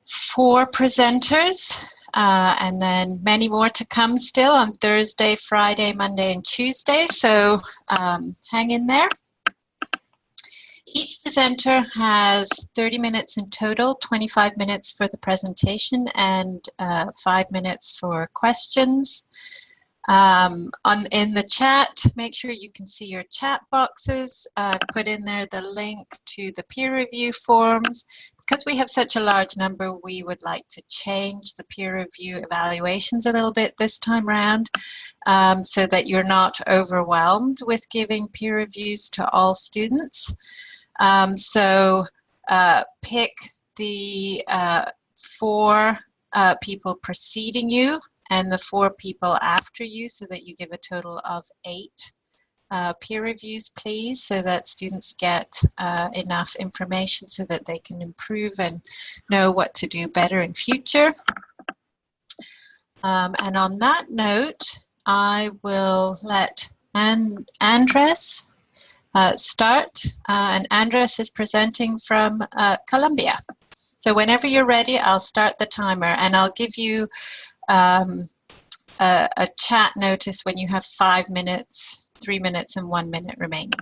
4 presenters, and then many more to come still on Thursday, Friday, Monday, and Tuesday. So hang in there. Each presenter has 30 minutes in total, 25 minutes for the presentation and 5 minutes for questions. In the chat, make sure you can see your chat boxes. Put in there the link to the peer review forms. Because we have such a large number, we would like to change the peer review evaluations a little bit this time round, so that you're not overwhelmed with giving peer reviews to all students. Pick the 4 people preceding you and the 4 people after you, so that you give a total of 8 peer reviews, please, so that students get enough information so that they can improve and know what to do better in future. And on that note, I will let Andres start. And Andres is presenting from Colombia. So whenever you're ready, I'll start the timer, and I'll give you a chat notice when you have 5 minutes, 3 minutes, and 1 minute remaining.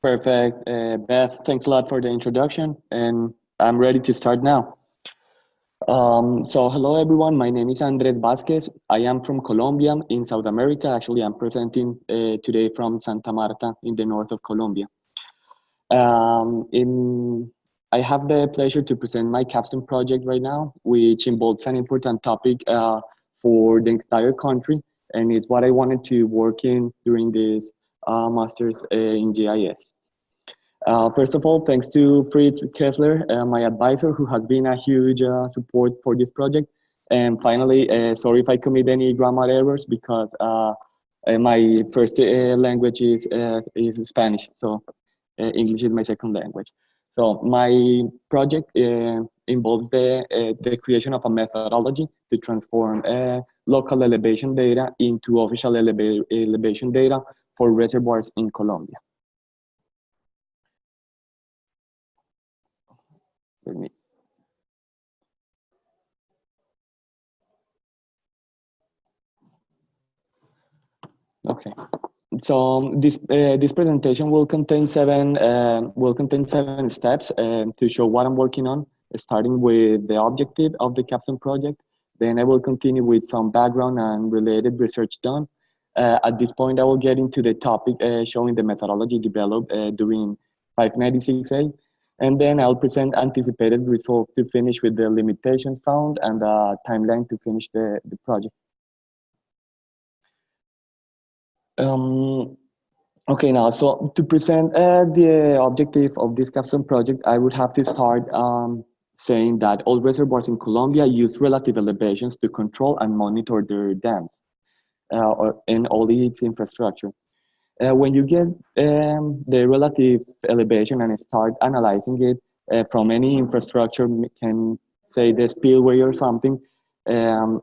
Perfect. Beth, thanks a lot for the introduction, and I'm ready to start now. So hello everyone, my name is Andres Vasquez. I am from Colombia in South America. Actually, I'm presenting today from Santa Marta in the north of Colombia. I have the pleasure to present my capstone project right now, which involves an important topic for the entire country, and it's what I wanted to work in during this master's in GIS. First of all, thanks to Fritz Kessler, my advisor, who has been a huge support for this project. And finally, sorry if I commit any grammar errors, because my first language is Spanish, so English is my second language. So my project involves the creation of a methodology to transform local elevation data into official elevation data for reservoirs in Colombia. Okay, so this presentation will contain seven steps to show what I'm working on, starting with the objective of the capstone project. Then I will continue with some background and related research done. At this point, I will get into the topic showing the methodology developed during 596A. And then I'll present anticipated results to finish with the limitations found and the timeline to finish the project. Okay, now, so to present the objective of this capstone project, I would have to start saying that all reservoirs in Colombia use relative elevations to control and monitor their dams and all its infrastructure. When you get the relative elevation and start analyzing it from any infrastructure, can say the spillway or something, all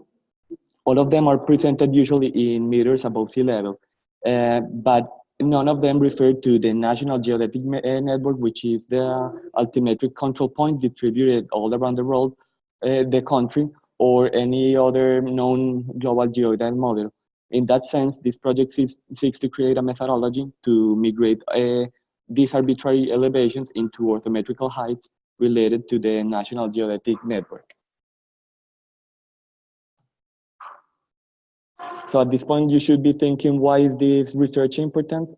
of them are presented usually in meters above sea level, but none of them refer to the National Geodetic Network, which is the altimetric control points distributed all around the world, the country, or any other known global geodetic model. In that sense, this project seeks to create a methodology to migrate these arbitrary elevations into orthometrical heights related to the National Geodetic Network. So at this point, you should be thinking, why is this research important?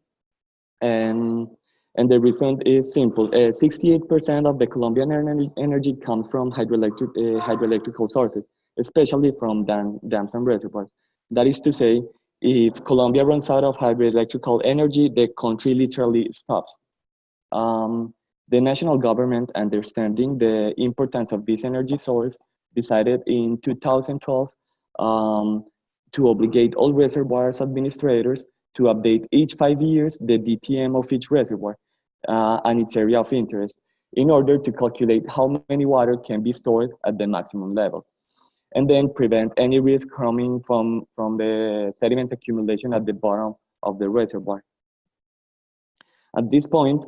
And the reason is simple. 68% of the Colombian energy comes from hydroelectrical sources, especially from dams and reservoirs. That is to say, if Colombia runs out of hydroelectrical energy, the country literally stops. The national government, understanding the importance of this energy source, decided in 2012 to obligate all reservoirs administrators to update each 5 years the DTM of each reservoir and its area of interest, in order to calculate how many water can be stored at the maximum level, and then prevent any risk coming from the sediment accumulation at the bottom of the reservoir. At this point,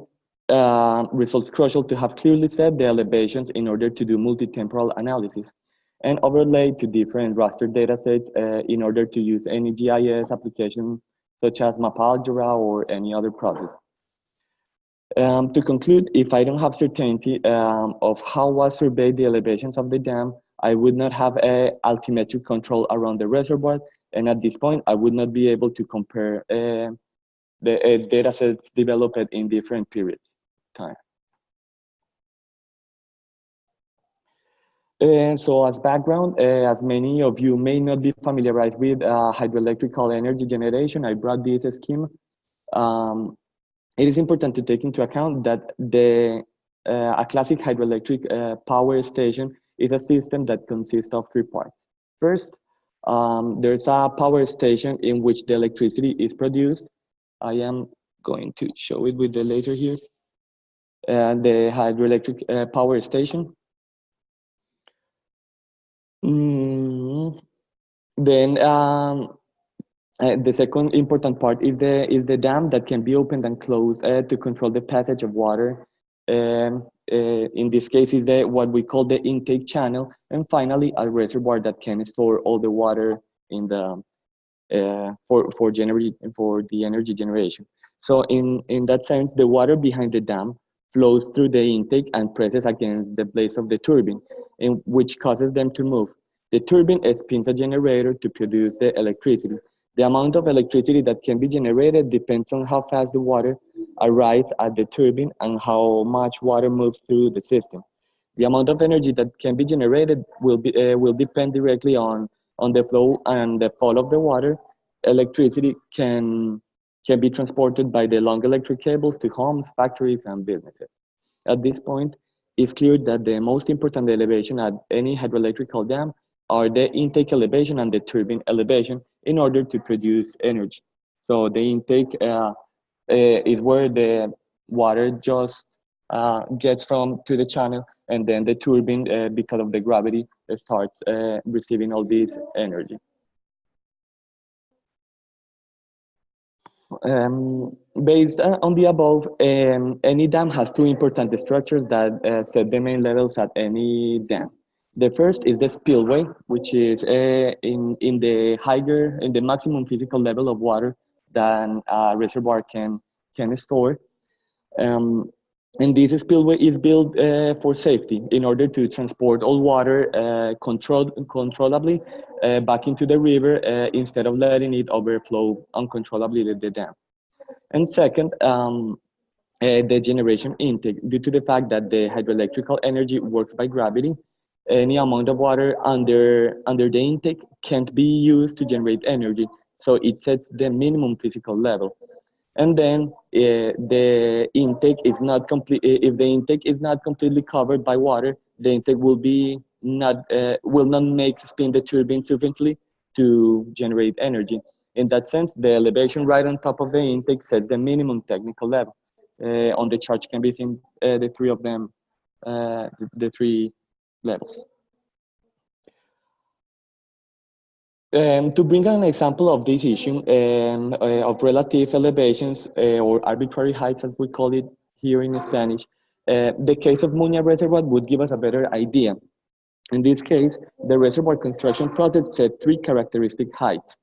results crucial to have clearly set the elevations in order to do multi-temporal analysis and overlay to different raster datasets in order to use any GIS application such as MapAlgebra or any other project. To conclude, if I don't have certainty of how was surveyed the elevations of the dam, I would not have a altimetric control around the reservoir, and at this point, I would not be able to compare the data sets developed in different periods of time. And so as background, as many of you may not be familiarized with hydroelectrical energy generation, I brought this scheme. It is important to take into account that a classic hydroelectric power station is a system that consists of three parts. First, there's a power station in which the electricity is produced. I am going to show it with the laser here. The hydroelectric power station. Then the second important part is the dam that can be opened and closed to control the passage of water. In this case, is what we call the intake channel, and finally a reservoir that can store all the water in the for the energy generation. So in that sense, the water behind the dam flows through the intake and presses against the blades of the turbine, which causes them to move. The turbine spins a generator to produce the electricity. The amount of electricity that can be generated depends on how fast the water arrives at the turbine and how much water moves through the system. The amount of energy that can be generated will depend directly on the flow and the fall of the water. Electricity can be transported by the long electric cables to homes, factories, and businesses. At this point, it's clear that the most important elevation at any hydroelectrical dam are the intake elevation and the turbine elevation in order to produce energy. So the intake is where the water just gets to the channel, and then the turbine, because of the gravity, starts receiving all this energy. Based on the above, any dam has two important structures that set the main levels at any dam. The first is the spillway, which is in the maximum physical level of water than a reservoir can store. And this spillway is built for safety in order to transport all water controllably back into the river instead of letting it overflow uncontrollably the dam. And second, the generation intake. Due to the fact that the hydroelectrical energy works by gravity, any amount of water under the intake can't be used to generate energy. So it sets the minimum physical level. And then the intake is not complete. If the intake is not completely covered by water, the intake will not make spin the turbine sufficiently to generate energy. In that sense, the elevation right on top of the intake sets the minimum technical level. On the chart can be seen the three of them, the three levels. To bring an example of this issue of relative elevations or arbitrary heights, as we call it here in Spanish, the case of Muña Reservoir would give us a better idea. In this case, the reservoir construction process set three characteristic heights: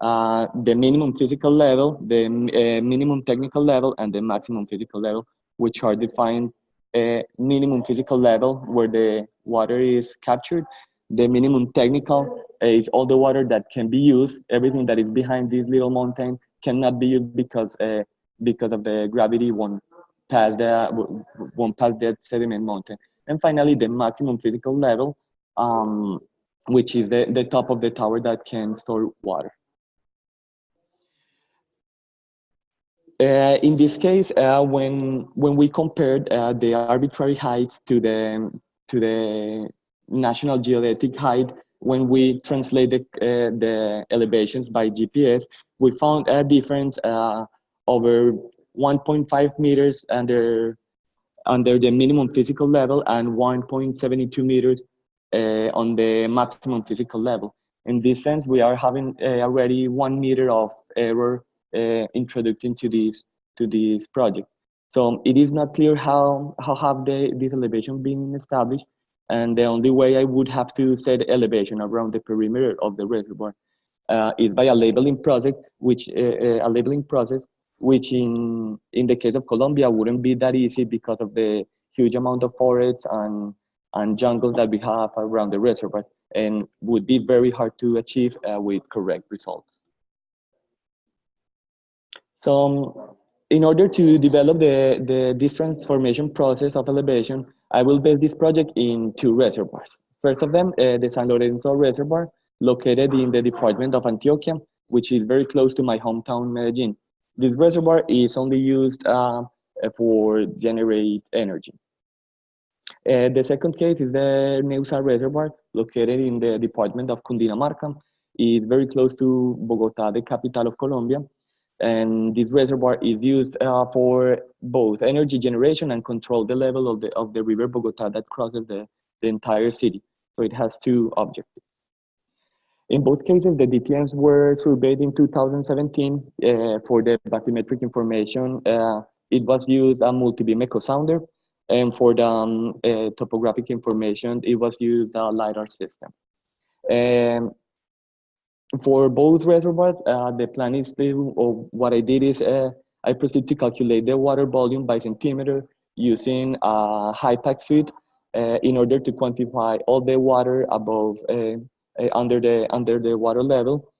the minimum physical level, the minimum technical level, and the maximum physical level, which are defined minimum physical level where the water is captured. The minimum technical is all the water that can be used. Everything that is behind this little mountain cannot be used because of the gravity won't pass that sediment mountain. And finally, the maximum physical level, which is the top of the tower that can store water. In this case, when we compared the arbitrary heights to the national geodetic height, when we translate the elevations by GPS, we found a difference over 1.5 meters under the minimum physical level and 1.72 meters on the maximum physical level. In this sense, we are having already 1 meter of error introduced into this project. So it is not clear how have this elevation been established, and the only way I would have to set elevation around the perimeter of the reservoir is by a labeling process, which in the case of Colombia wouldn't be that easy because of the huge amount of forests and jungles that we have around the reservoir, and would be very hard to achieve with correct results. So in order to develop this transformation process of elevation, I will base this project in two reservoirs. First of them, the San Lorenzo Reservoir, located in the department of Antioquia, which is very close to my hometown, Medellin. This reservoir is only used for generate energy. The second case is the Neusa Reservoir, located in the department of Cundinamarca. It's very close to Bogota, the capital of Colombia. And this reservoir is used for both energy generation and control the level of the river Bogota that crosses the entire city. So it has two objectives. In both cases, the DTMs were surveyed in 2017 for the bathymetric information. It was used a multi-beam echo sounder, and for the topographic information, it was used a LiDAR system. For both reservoirs, the plan is to, or what I did is I proceed to calculate the water volume by centimeter using a HYPACK suite in order to quantify all the water above under the water level,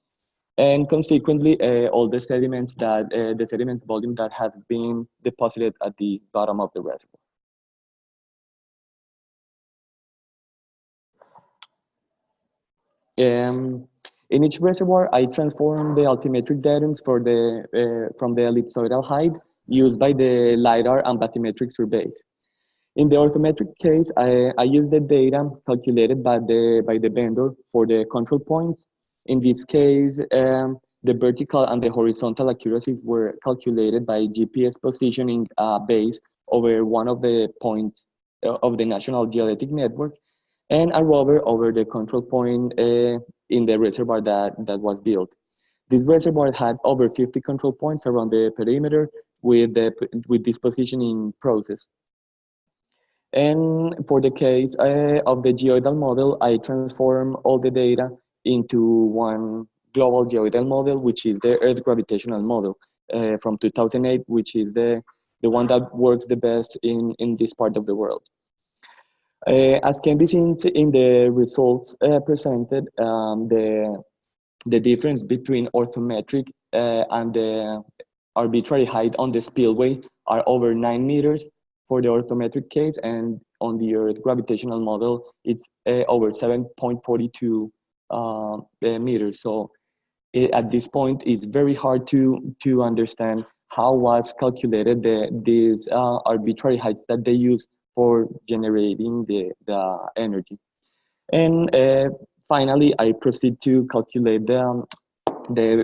and consequently all the sediments the sediments volume that has been deposited at the bottom of the reservoir. In each reservoir, I transform the altimetric datums for from the ellipsoidal height used by the LiDAR and bathymetric surveys. In the orthometric case, I use the data calculated by the vendor for the control points. In this case, the vertical and the horizontal accuracies were calculated by GPS positioning base over one of the points of the National Geodetic Network, and a rover over the control point in the reservoir that was built. This reservoir had over 50 control points around the perimeter with this positioning process. And for the case of the geoidal model, I transform all the data into one global geoidal model, which is the Earth gravitational model from 2008, which is the one that works the best in this part of the world. As can be seen in the results presented, the difference between orthometric and the arbitrary height on the spillway are over 9 meters for the orthometric case, and on the Earth gravitational model, it's over 7.42 meters. So at this point, it's very hard to understand how was calculated these arbitrary heights that they use for generating the energy. And finally, I proceed to calculate the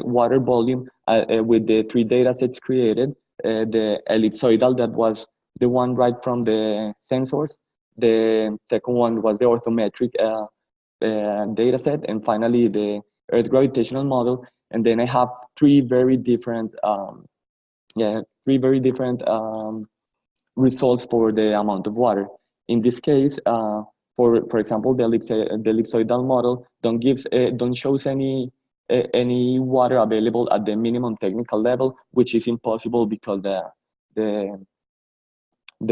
water volume with the three data sets created. The ellipsoidal, that was the one right from the sensors. The second one was the orthometric data set, and finally the Earth gravitational model. And then I have three very different results for the amount of water. In this case, for example, the ellipsoidal model don't shows any water available at the minimum technical level, which is impossible because the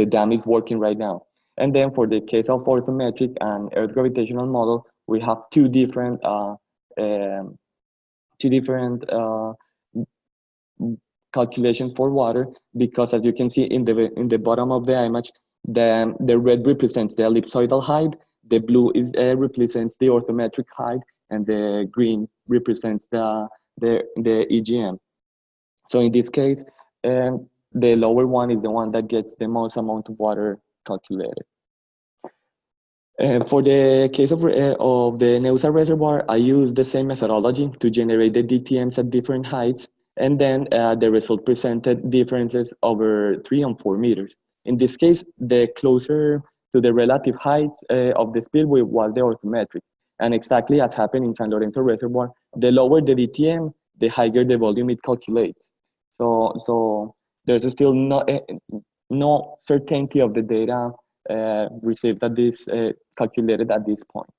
dam is working right now. And then for the case of orthometric and Earth gravitational model, we have two different calculations for water, because as you can see in the bottom of the image, the red represents the ellipsoidal height, the blue represents the orthometric height, and the green represents the EGM. So in this case, the lower one is the one that gets the most amount of water calculated. For the case of the Neusa Reservoir, I use the same methodology to generate the DTMs at different heights, and then the result presented differences over 3 and 4 meters. In this case, the closer to the relative heights of the spillway was the orthometric. And exactly as happened in San Lorenzo Reservoir, the lower the DTM, the higher the volume it calculates. So there's still no certainty of the data received at this calculated at this point.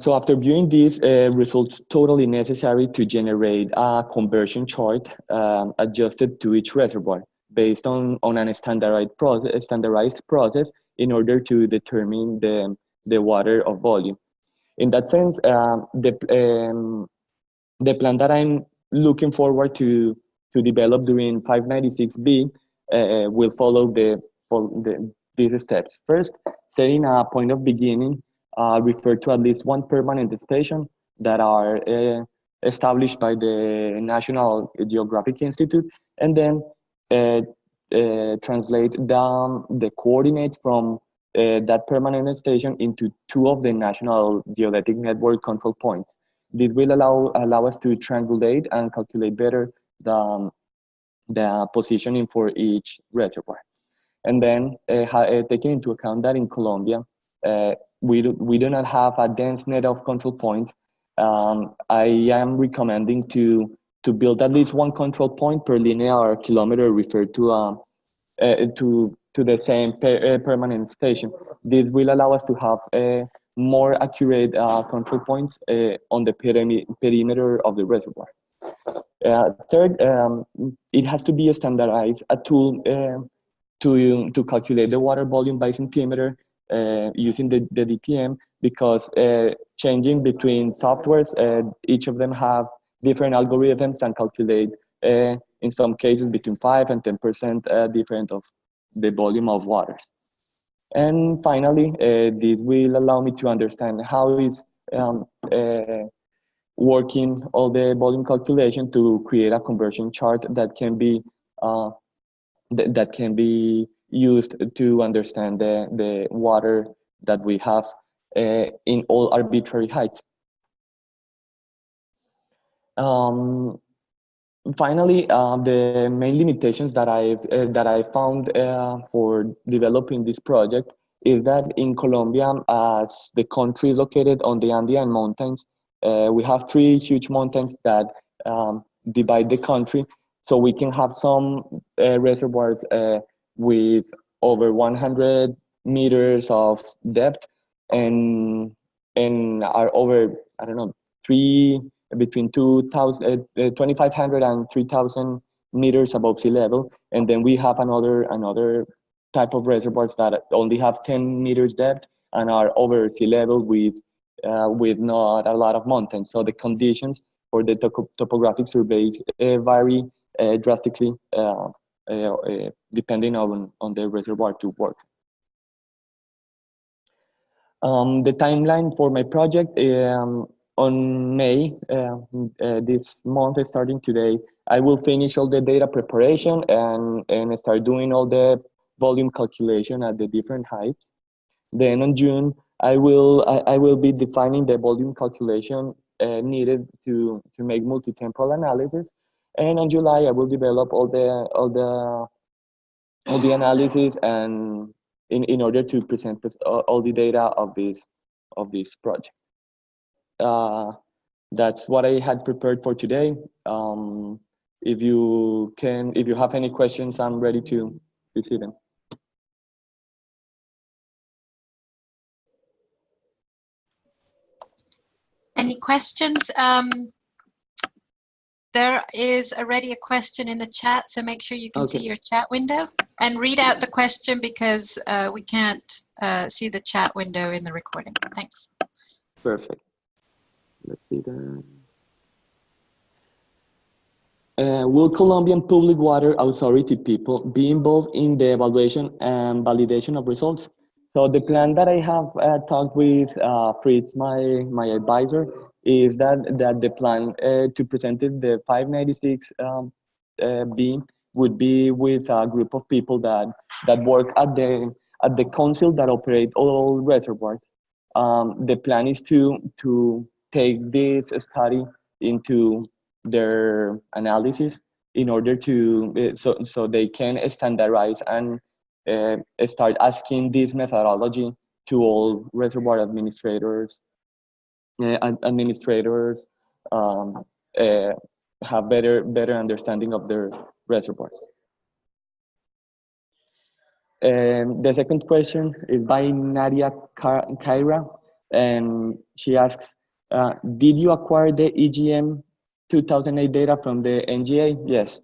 So after viewing these results, totally necessary to generate a conversion chart adjusted to each reservoir based on a standardized process in order to determine the water of volume. In that sense, the plan that I'm looking forward to develop during 596B will follow these steps. First, setting a point of beginning, refer to at least one permanent station that are established by the National Geographic Institute, and then translate down the coordinates from that permanent station into two of the National Geodetic Network control points. This will allow us to triangulate and calculate better the positioning for each reservoir. And then taking into account that in Colombia, we do not have a dense net of control points, I am recommending to build at least one control point per linear kilometer referred to the same permanent station. This will allow us to have more accurate control points on the perimeter of the reservoir. Third, it has to be a standardized a tool to calculate the water volume by centimeter using the DTM, because changing between softwares, each of them have different algorithms and calculate in some cases between 5 and 10% different of the volume of water. And finally, this will allow me to understand how is working all the volume calculation to create a conversion chart that can be that can be used to understand the water that we have in all arbitrary heights. Finally, the main limitations that I found for developing this project is that in Colombia, as the country is located on the Andean mountains, we have three huge mountains that divide the country. So we can have some reservoirs with over 100 meters of depth and are over, I don't know, between 2,500 and 3,000 meters above sea level. And then we have another type of reservoirs that only have 10 meters depth and are over sea level with not a lot of mountains. So the conditions for the topographic surveys vary drastically depending on the reservoir to work. The timeline for my project, on May, this month starting today, I will finish all the data preparation and start doing all the volume calculation at the different heights. Then on June, I will be defining the volume calculation needed to make multi-temporal analysis. And on July, I will develop all the analysis and in order to present all the data of this project. That's what I had prepared for today. If you have any questions, I'm ready to see them. Any questions? There is already a question in the chat, so make sure you can see your chat window and read out the question, because we can't see the chat window in the recording. Thanks. Perfect. Let's see that. Will Colombian Public Water Authority people be involved in the evaluation and validation of results? So the plan that I have talked with Fritz, my advisor, is that the plan to present it, the 596 B, would be with a group of people that work at the council that operate all reservoirs. The plan is to take this study into their analysis in order to so they can standardize and start asking this methodology to all reservoir administrators, have better understanding of their reservoirs. The second question is by Nadia Kaira, and she asks, did you acquire the EGM 2008 data from the NGA? Yes,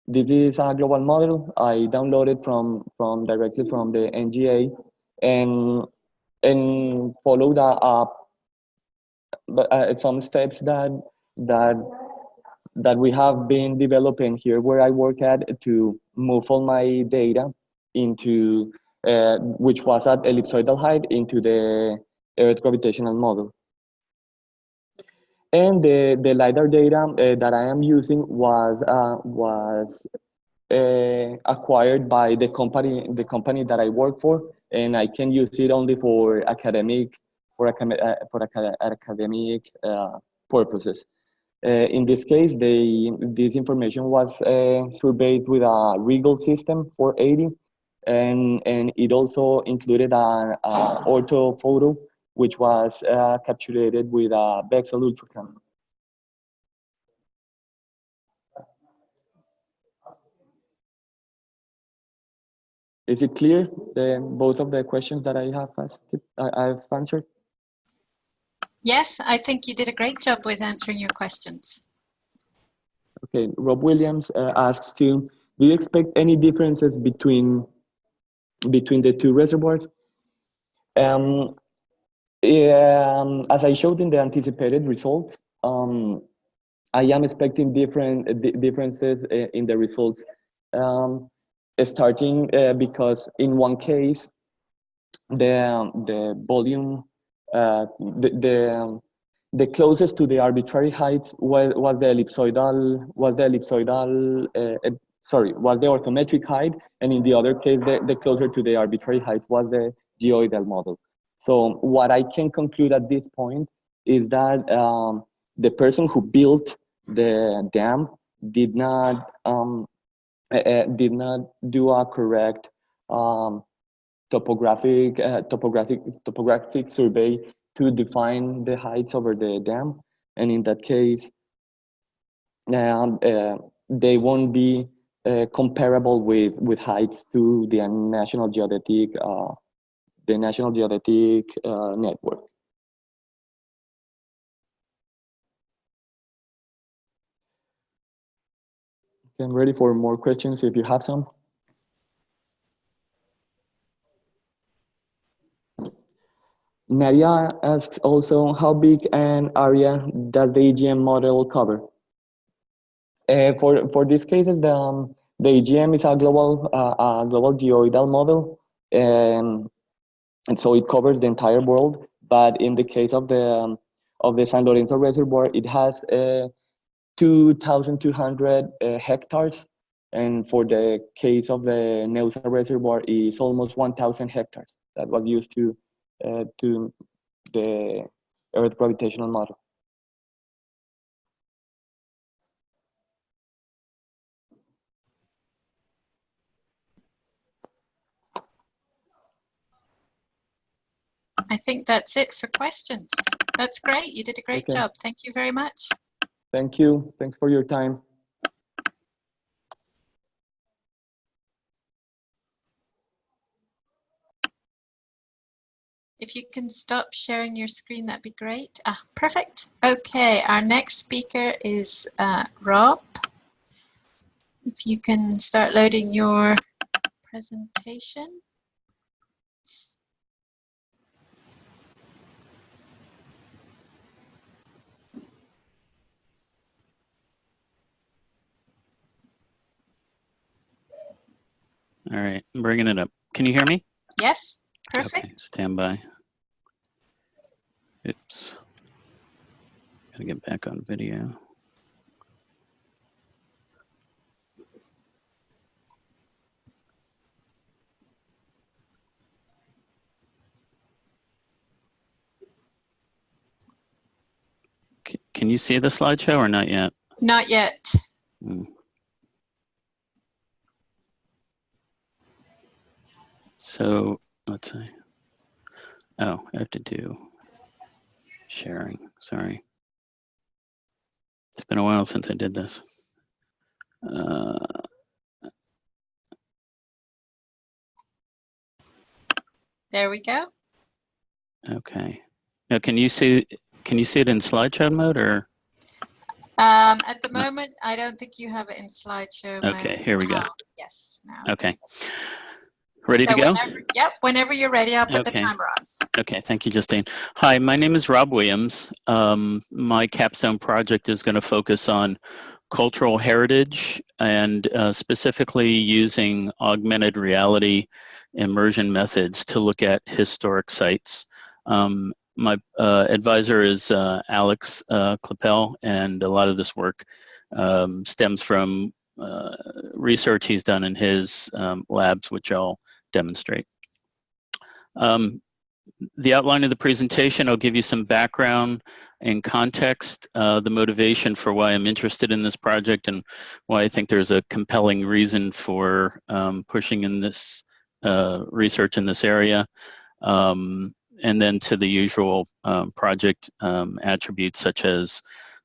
this is a global model I downloaded from directly from the NGA, and followed some steps that we have been developing here where I work at to move all my data into, which was at ellipsoidal height, into the Earth gravitational model. And the LiDAR data that I am using was acquired by the company that I work for, and I can use it only for academic purposes. In this case, this information was surveyed with a Regal system 480, and it also included an orthophoto, which was captured with a Bexel Ultra camera. Is it clear, both of the questions that I have asked, I've answered? Yes, I think you did a great job with answering your questions. Okay, Rob Williams asks do you expect any differences between the two reservoirs? As I showed in the anticipated results, I am expecting differences in the results, starting because in one case, the volume, the closest to the arbitrary heights was the orthometric height, and in the other case, the closer to the arbitrary height was the geoidal model. So what I can conclude at this point is that the person who built the dam did not do a correct topographic survey to define the heights over the dam, and in that case, they won't be comparable with heights to the National Geodetic network. Okay, I'm ready for more questions if you have some. Nadia asks also, how big an area does the EGM model cover? For these cases, the EGM is a global geoidal model, and so it covers the entire world. But in the case of the San Lorenzo Reservoir, it has 2,200 hectares, and for the case of the Neusa Reservoir, is almost 1,000 hectares that was used to the Earth gravitational model. I think that's it for questions. That's great. You did a great job. Thank you very much. Thank you. Thanks for your time. If you can stop sharing your screen, that'd be great. Ah, perfect. Okay, our next speaker is Rob. If you can start loading your presentation. All right, I'm bringing it up. Can you hear me? Yes, perfect. Okay, stand by. Oops. Gotta get back on video. Can you see the slideshow or not yet? Not yet. So let's see. Oh, I have to do sharing. Sorry. It's been a while since I did this. There we go. Okay. Now, can you see it in slideshow mode, or? At the No. moment, I don't think you have it in slideshow Okay, mode. here we go. Yes, now. Okay. Ready So to go? whenever you're ready, I'll put the Okay. timer on. Okay, thank you, Justine. Hi, my name is Rob Williams. My capstone project is going to focus on cultural heritage and specifically using augmented reality immersion methods to look at historic sites. My advisor is Alex Clapel, and a lot of this work stems from research he's done in his labs, which I'll demonstrate. The outline of the presentation, I'll give you some background and context, the motivation for why I'm interested in this project and why I think there's a compelling reason for pushing in this research in this area, and then to the usual project attributes such as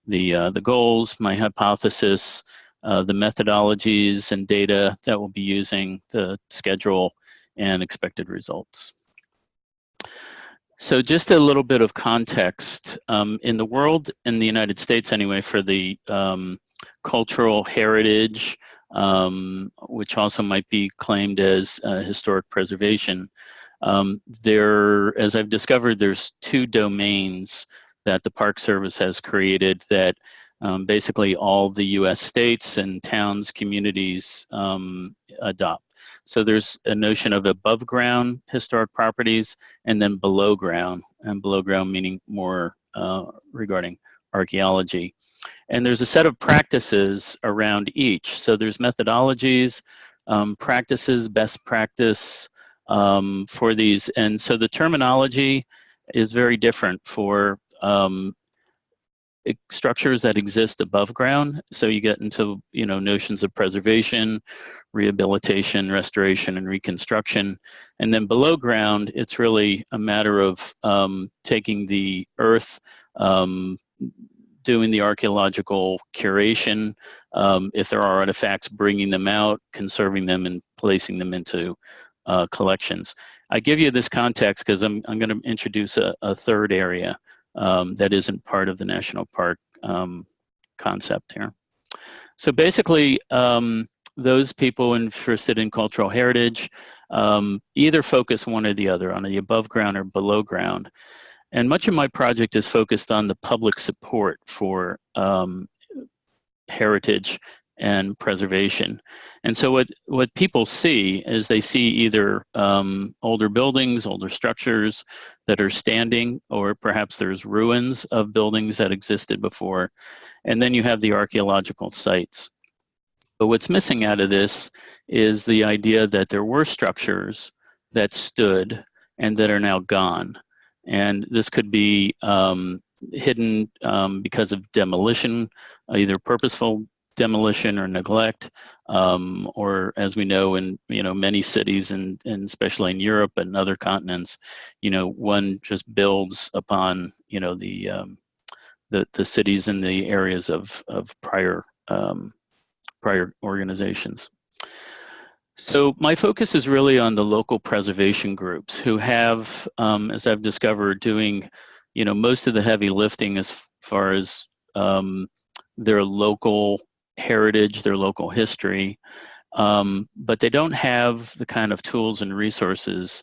the goals, my hypothesis, the methodologies and data that we'll be using, the schedule, and expected results. So just a little bit of context. In the world, in the United States anyway, for the cultural heritage, which also might be claimed as historic preservation, as I've discovered, there's two domains that the Park Service has created that basically all the US states and towns, communities adopt. So there's a notion of above ground historic properties and then below ground, and below ground meaning more regarding archaeology. And there's a set of practices around each. So there's methodologies, practices, best practice for these. And so the terminology is very different for structures that exist above ground. So you get into notions of preservation, rehabilitation, restoration, and reconstruction. And then below ground, it's really a matter of taking the earth, doing the archaeological curation, if there are artifacts, bringing them out, conserving them, and placing them into collections. I give you this context because I'm going to introduce a third area that isn't part of the national park concept here. So basically, those people interested in cultural heritage either focus one or the other, on the above ground or below ground. And much of my project is focused on the public support for heritage and preservation. And so what people see is they see either older buildings, older structures that are standing, or perhaps there's ruins of buildings that existed before. And then you have the archaeological sites. But what's missing out of this is the idea that there were structures that stood and that are now gone. And this could be hidden because of demolition, either purposeful demolition or neglect, or as we know in many cities and especially in Europe and other continents, one just builds upon the cities and the areas of prior organizations. So my focus is really on the local preservation groups who have, as I've discovered, doing most of the heavy lifting as far as their local heritage, their local history, but they don't have the kind of tools and resources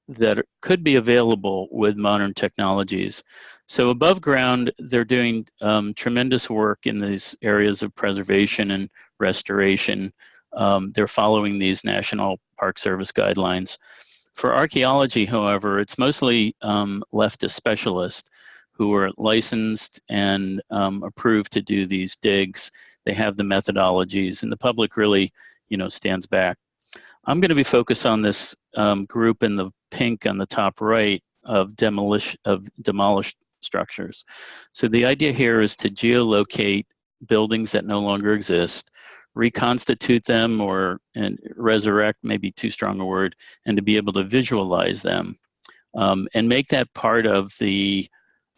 that could be available with modern technologies. So above ground, they're doing tremendous work in these areas of preservation and restoration. They're following these National Park Service guidelines. For archaeology, however, it's mostly left to specialists who are licensed and approved to do these digs. They have the methodologies, and the public really, stands back. I'm going to be focused on this group in the pink on the top right of demolished structures. So the idea here is to geolocate buildings that no longer exist, reconstitute them, and resurrect, maybe too strong a word, and to be able to visualize them and make that part of the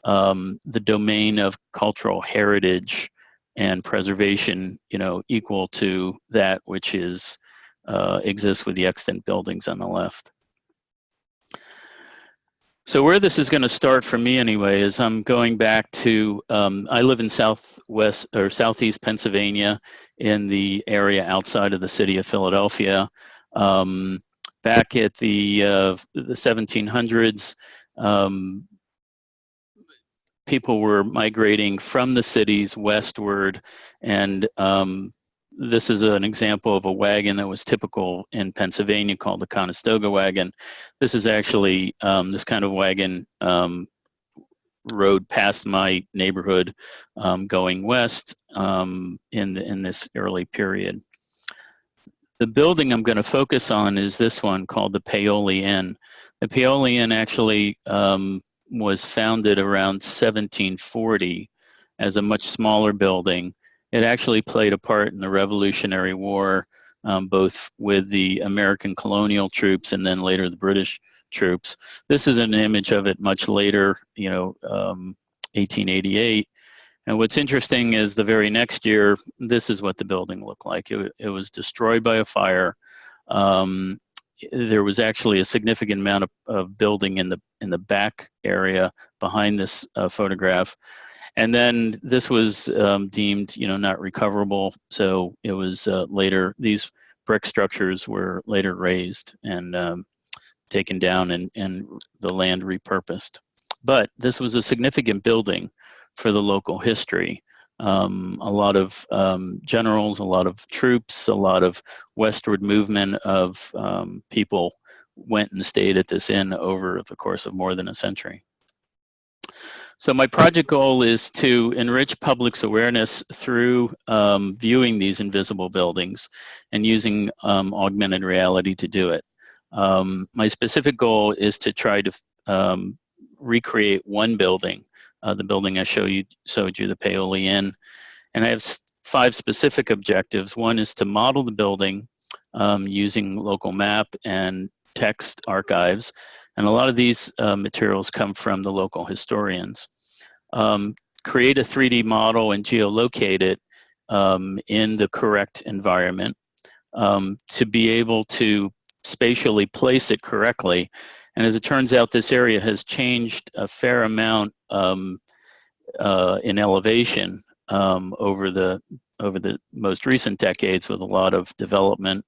the domain of cultural heritage and preservation, equal to that which is exists with the extant buildings on the left. So where this is going to start for me anyway is I'm going back to, I live in southeast Pennsylvania, in the area outside of the city of Philadelphia. Back at the 1700s, people were migrating from the cities westward, and this is an example of a wagon that was typical in Pennsylvania called the Conestoga wagon. This is actually, this kind of wagon rode past my neighborhood going west in this early period. The building I'm going to focus on is this one called the Paoli Inn. The Paoli Inn actually was founded around 1740 as a much smaller building. It actually played a part in the Revolutionary War, both with the American colonial troops and then later the British troops. This is an image of it much later, 1888. And what's interesting is the very next year, this is what the building looked like. It was destroyed by a fire. There was actually a significant amount of building in the back area behind this photograph. And then this was deemed, not recoverable. So it was later, these brick structures were later raised and taken down and the land repurposed. But this was a significant building for the local history. A lot of generals, a lot of troops, a lot of westward movement of people went and stayed at this inn over the course of more than a century. So my project goal is to enrich public's awareness through viewing these invisible buildings and using augmented reality to do it. My specific goal is to try to recreate one building, the building I showed you, the Paoli Inn. And I have 5 specific objectives. One is to model the building using local map and text archives. And a lot of these materials come from the local historians. Create a 3D model and geolocate it in the correct environment to be able to spatially place it correctly. And as it turns out, this area has changed a fair amount in elevation over the most recent decades with a lot of development.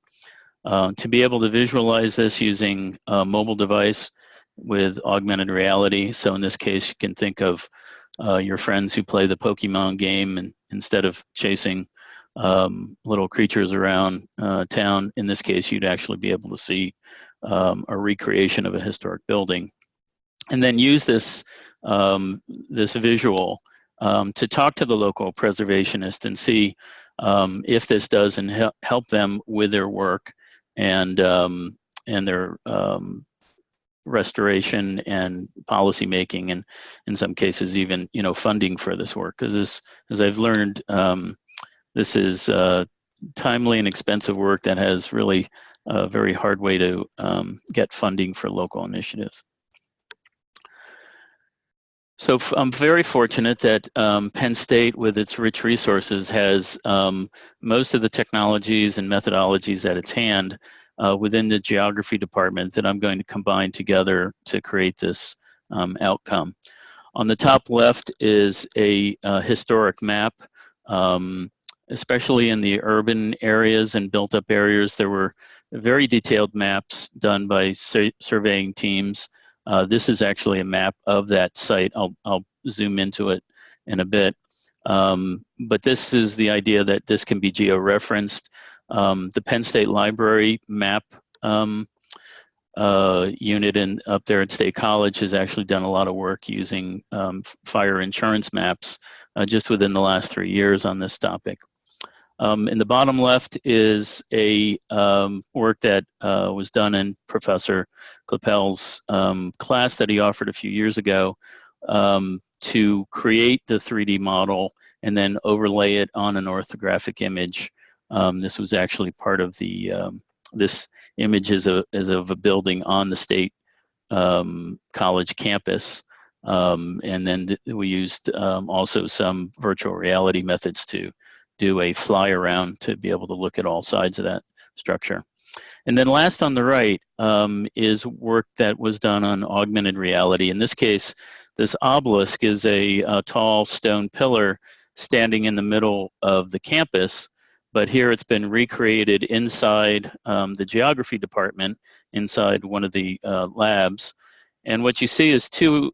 To be able to visualize this using a mobile device with augmented reality. So in this case, you can think of your friends who play the Pokemon game, and instead of chasing little creatures around town, in this case, you'd actually be able to see a recreation of a historic building. And then use this, this visual to talk to the local preservationist and see if this does help them with their work and their restoration and policy making, and in some cases even funding for this work. Because this, as I've learned, this is timely and expensive work that has really a very hard way to get funding for local initiatives. So I'm very fortunate that Penn State, with its rich resources, has most of the technologies and methodologies at its hand within the geography department that I'm going to combine together to create this outcome. On the top left is a historic map. Especially in the urban areas and built-up areas, there were very detailed maps done by surveying teams. This is actually a map of that site. I'll zoom into it in a bit. But this is the idea that this can be geo-referenced. The Penn State Library map unit up there at State College has actually done a lot of work using fire insurance maps just within the last 3 years on this topic. In the bottom left is a work that was done in Professor Clappel's class that he offered a few years ago to create the 3D model and then overlay it on an orthographic image. This was actually part of the, this image is of a building on the State College campus. And then we used also some virtual reality methods to do a fly around to be able to look at all sides of that structure. And then last on the right is work that was done on augmented reality. In this case, this obelisk is a tall stone pillar standing in the middle of the campus, but here it's been recreated inside the geography department, inside one of the labs. And what you see is two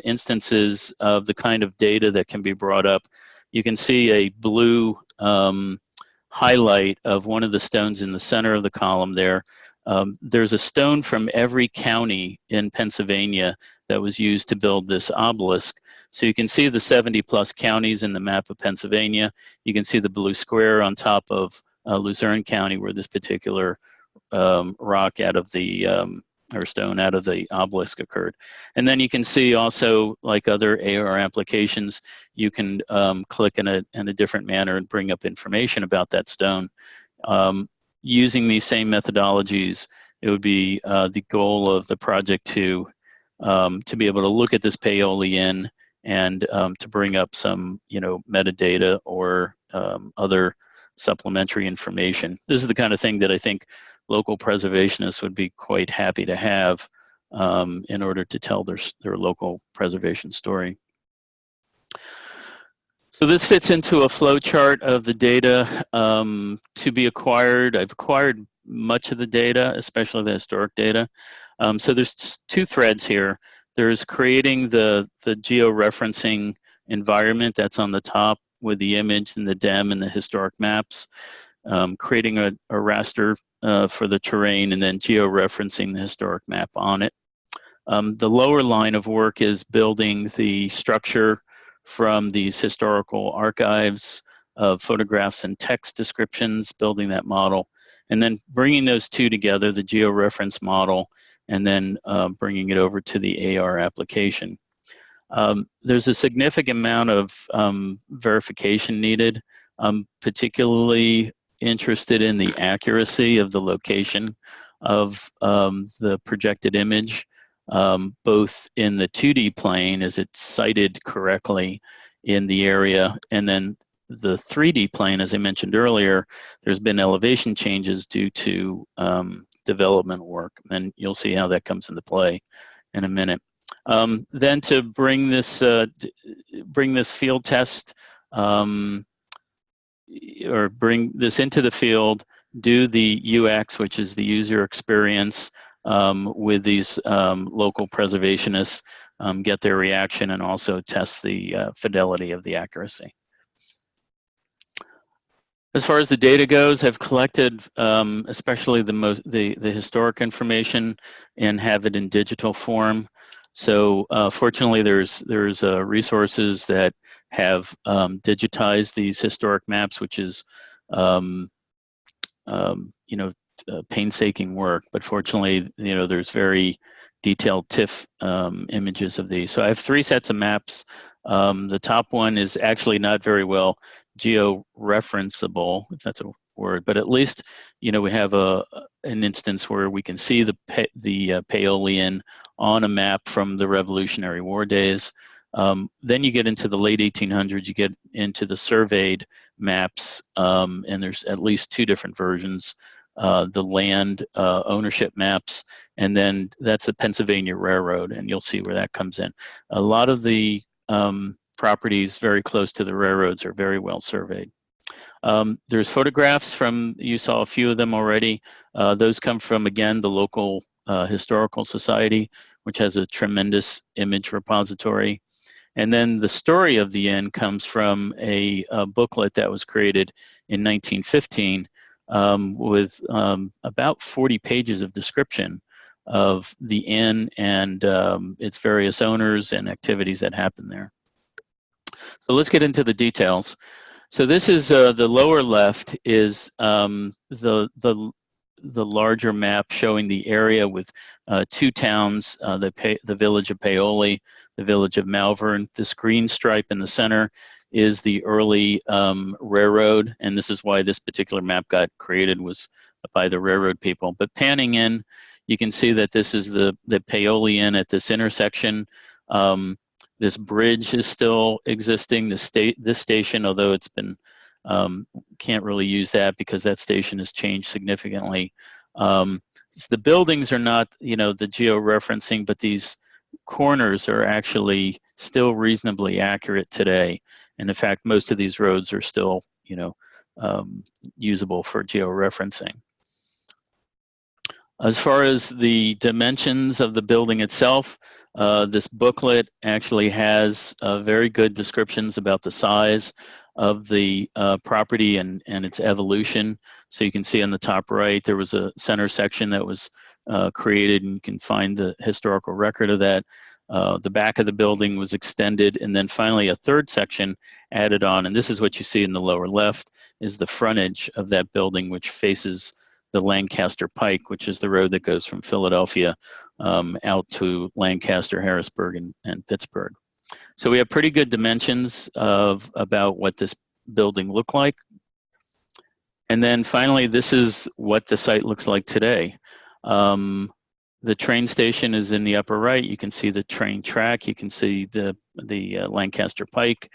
instances of the kind of data that can be brought up. You can see a blue highlight of one of the stones in the center of the column there. There's a stone from every county in Pennsylvania that was used to build this obelisk. So you can see the 70+ counties in the map of Pennsylvania. You can see the blue square on top of Luzerne County where this particular rock out of the or stone out of the obelisk occurred. And then you can see also, like other AR applications, you can click in a different manner and bring up information about that stone. Using these same methodologies, it would be the goal of the project to be able to look at this Paoli Inn and to bring up some, metadata or other supplementary information. This is the kind of thing that I think local preservationists would be quite happy to have in order to tell their local preservation story. So this fits into a flow chart of the data to be acquired. I've acquired much of the data, especially the historic data. So there's two threads here. There's creating the georeferencing environment that's on the top with the image and the DEM and the historic maps, creating a raster for the terrain, and then georeferencing the historic map on it. The lower line of work is building the structure from these historical archives of photographs and text descriptions, building that model, and then bringing those two together, the georeference model, and then bringing it over to the AR application. There's a significant amount of verification needed. I'm particularly interested in the accuracy of the location of the projected image, both in the 2D plane, as it's sited correctly in the area, and then the 3D plane, as I mentioned earlier, there's been elevation changes due to development work, and you'll see how that comes into play in a minute. Then to bring this field test or bring this into the field, do the UX, which is the user experience, with these local preservationists, get their reaction, and also test the fidelity of the accuracy. As far as the data goes, I've collected especially the historic information and have it in digital form. So fortunately, there's resources that have digitized these historic maps, which is painstaking work. But fortunately, there's very detailed TIFF images of these. So I have 3 sets of maps. The top one is actually not very well geo-referenceable, if that's a word, but at least we have an instance where we can see the Paoli Inn on a map from the Revolutionary War days. Then you get into the late 1800s, you get into the surveyed maps, and there's at least 2 different versions. The land ownership maps, and then that's the Pennsylvania Railroad, and you'll see where that comes in. A lot of the properties very close to the railroads are very well surveyed. There's photographs from, you saw a few of them already. Those come from, again, the local historical society, which has a tremendous image repository. And then the story of the inn comes from a booklet that was created in 1915 with about 40 pages of description of the inn and its various owners and activities that happen there. So let's get into the details. So this is the lower left is the larger map showing the area with 2 towns, the village of Paoli, the village of Malvern. This green stripe in the center is the early railroad, and this is why this particular map got created, was by the railroad people. But panning in, you can see that this is the Paoli Inn at this intersection. This bridge is still existing. This station, although it's been, can't really use that because that station has changed significantly. So the buildings are not, you know, the geo-referencing, but these corners are actually still reasonably accurate today. And in fact, most of these roads are still, you know, usable for geo-referencing. As far as the dimensions of the building itself, this booklet actually has very good descriptions about the size of the property and its evolution. So you can see on the top right, there was a center section that was created, and you can find the historical record of that. The back of the building was extended, and then finally a third section added on, and this is what you see in the lower left, is the frontage of that building, which faces the Lancaster Pike, which is the road that goes from Philadelphia out to Lancaster, Harrisburg, and Pittsburgh. So we have pretty good dimensions of about what this building looked like. And then finally, this is what the site looks like today. The train station is in the upper right. You can see the train track. You can see the Lancaster Pike.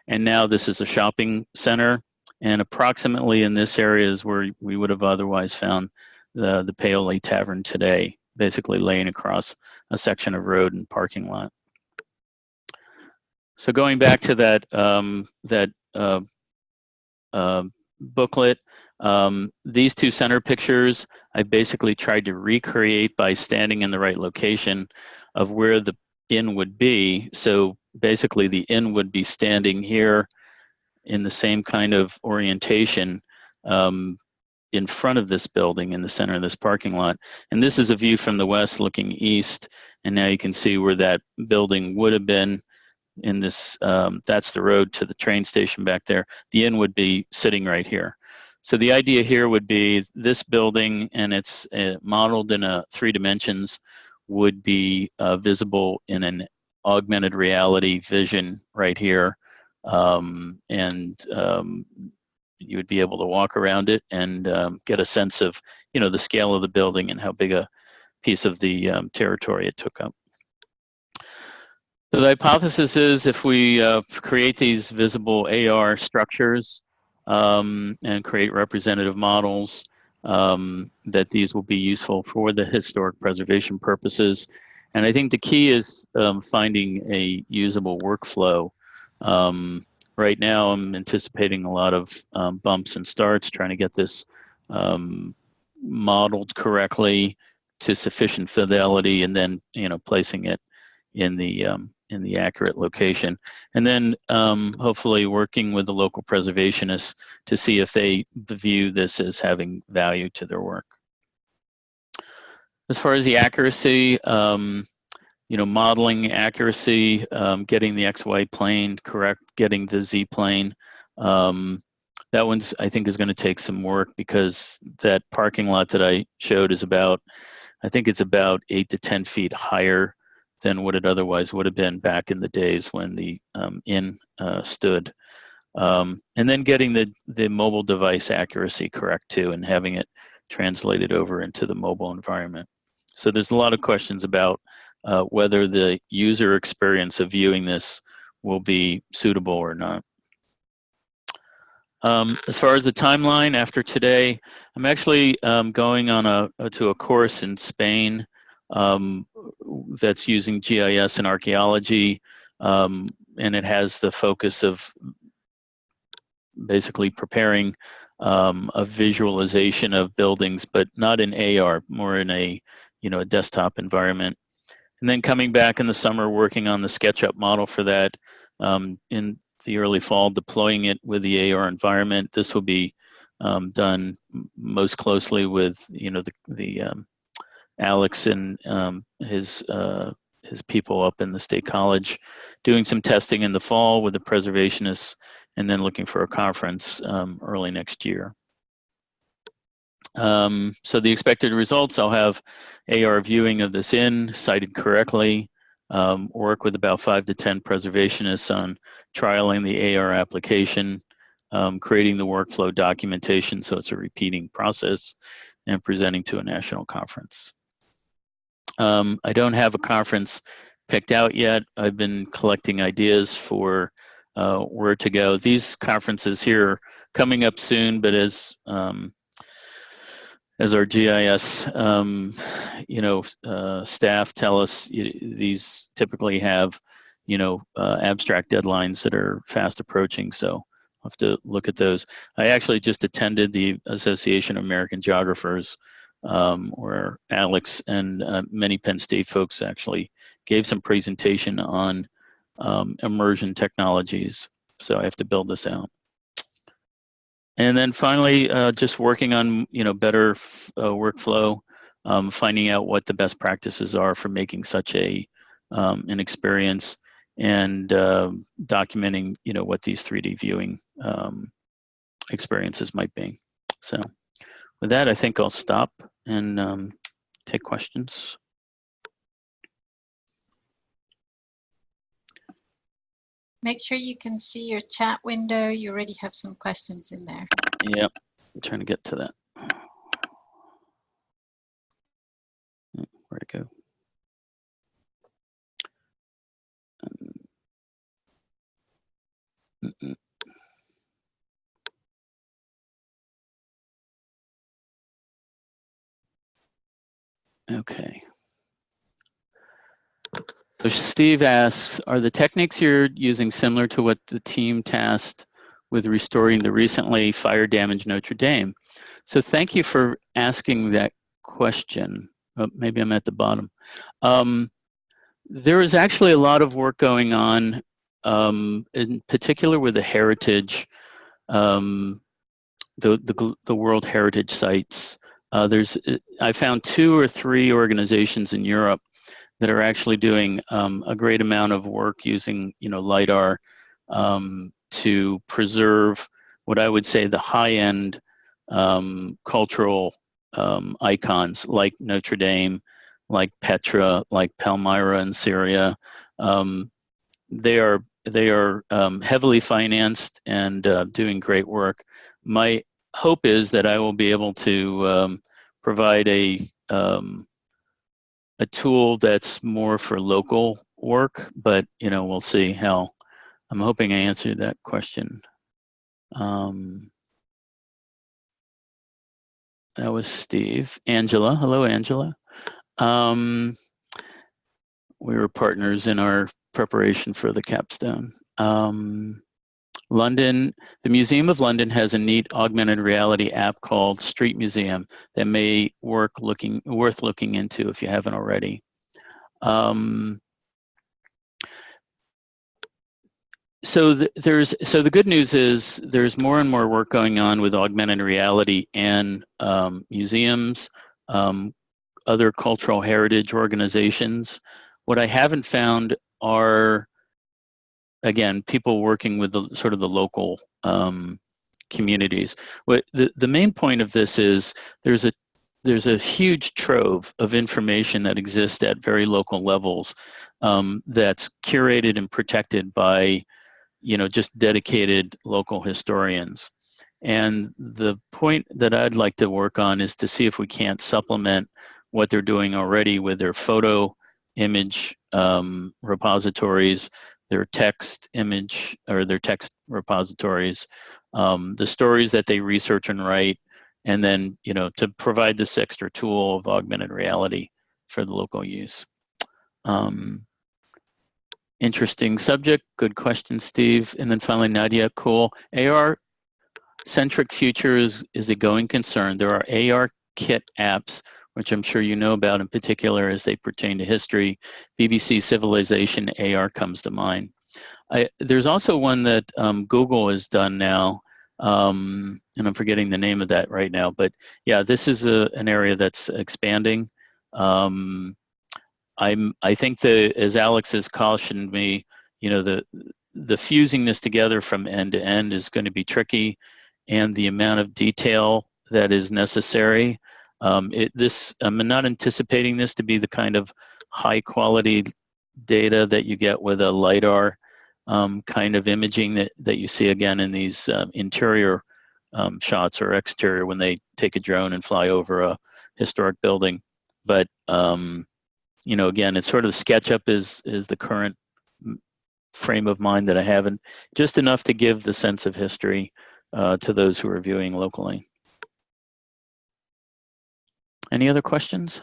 And now this is a shopping center. And approximately in this area is where we would have otherwise found the Paoli Tavern today, basically laying across a section of road and parking lot. So going back to that, booklet, these two center pictures, I basically tried to recreate by standing in the right location of where the inn would be. So basically the inn would be standing here in the same kind of orientation in front of this building in the center of this parking lot. And this is a view from the west looking east. And now you can see where that building would have been in this, that's the road to the train station back there. The inn would be sitting right here. So the idea here would be this building, and it's modeled in 3 dimensions, would be visible in an augmented reality vision right here. You would be able to walk around it and get a sense of, you know, the scale of the building and how big a piece of the territory it took up. So the hypothesis is if we create these visible AR structures and create representative models, that these will be useful for the historic preservation purposes. And I think the key is finding a usable workflow. Right now, I'm anticipating a lot of bumps and starts, trying to get this modeled correctly to sufficient fidelity, and then, you know, placing it in the accurate location, and then hopefully working with the local preservationists to see if they view this as having value to their work. As far as the accuracy, you know, modeling accuracy, getting the XY plane correct, getting the Z plane. That one's, I think, is going to take some work, because that parking lot that I showed is about, I think it's about 8 to 10 feet higher than what it otherwise would have been back in the days when the inn stood. And then getting the mobile device accuracy correct too, and having it translated over into the mobile environment. So there's a lot of questions about whether the user experience of viewing this will be suitable or not. As far as the timeline after today, I'm actually going on to a course in Spain that's using GIS and archaeology, and it has the focus of basically preparing a visualization of buildings, but not in AR, more in a, you know, a desktop environment. And then coming back in the summer, working on the SketchUp model for that. In the early fall, deploying it with the AR environment. This will be done most closely with, you know, the Alex and his people up in the State College, doing some testing in the fall with the preservationists, and then looking for a conference early next year. So the expected results, I'll have AR viewing of this inn cited correctly, work with about 5 to 10 preservationists on trialing the AR application, creating the workflow documentation so it's a repeating process, and presenting to a national conference. I don't have a conference picked out yet. I've been collecting ideas for where to go. These conferences here are coming up soon, but as our GIS, staff tell us, these typically have, abstract deadlines that are fast approaching. So I'll have to look at those. I actually just attended the Association of American Geographers, where Alex and many Penn State folks actually gave some presentation on immersion technologies. So I have to build this out. And then finally, just working on better workflow, finding out what the best practices are for making such an experience, and documenting what these 3D viewing experiences might be. So with that, I think I'll stop and take questions. Make sure you can see your chat window. You already have some questions in there. Yep, I'm trying to get to that. Where'd it go? Okay. So Steve asks, are the techniques you're using similar to what the team tasked with restoring the recently fire-damaged Notre Dame? So thank you for asking that question. Oh, maybe I'm at the bottom. There is actually a lot of work going on, in particular with the heritage, the World Heritage sites. I found 2 or 3 organizations in Europe that are actually doing a great amount of work using LiDAR to preserve what I would say the high-end cultural icons like Notre Dame, like Petra, like Palmyra in Syria. They are heavily financed and doing great work. My hope is that I will be able to provide a tool that's more for local work, but we'll see how. I'm hoping I answered that question. That was Steve. Angela, hello Angela. We were partners in our preparation for the capstone. London, the Museum of London has a neat augmented reality app called Street Museum that may worth looking into if you haven't already. So the good news is there's more and more work going on with augmented reality and museums, other cultural heritage organizations. What I haven't found are, again, people working with the sort of the local communities. What the main point of this is there's a huge trove of information that exists at very local levels that's curated and protected by just dedicated local historians. And the point that I'd like to work on is to see if we can't supplement what they're doing already with their photo image repositories, their text image or their text repositories, the stories that they research and write, and then to provide this extra tool of augmented reality for the local use. Interesting subject. Good question, Steve. And then finally, Nadia, cool. AR-centric future is a going concern. There are AR kit apps, which I'm sure you know about in particular as they pertain to history. BBC Civilization AR comes to mind. There's also one that Google has done now, and I'm forgetting the name of that right now. But yeah, this is an area that's expanding. I think as Alex has cautioned me, the fusing this together from end to end is going to be tricky, and the amount of detail that is necessary. I'm not anticipating this to be the kind of high quality data that you get with a LiDAR kind of imaging that you see again in these interior shots or exterior when they take a drone and fly over a historic building. But you know, again, it's sort of SketchUp is the current frame of mind that I have, and just enough to give the sense of history to those who are viewing locally. Any other questions?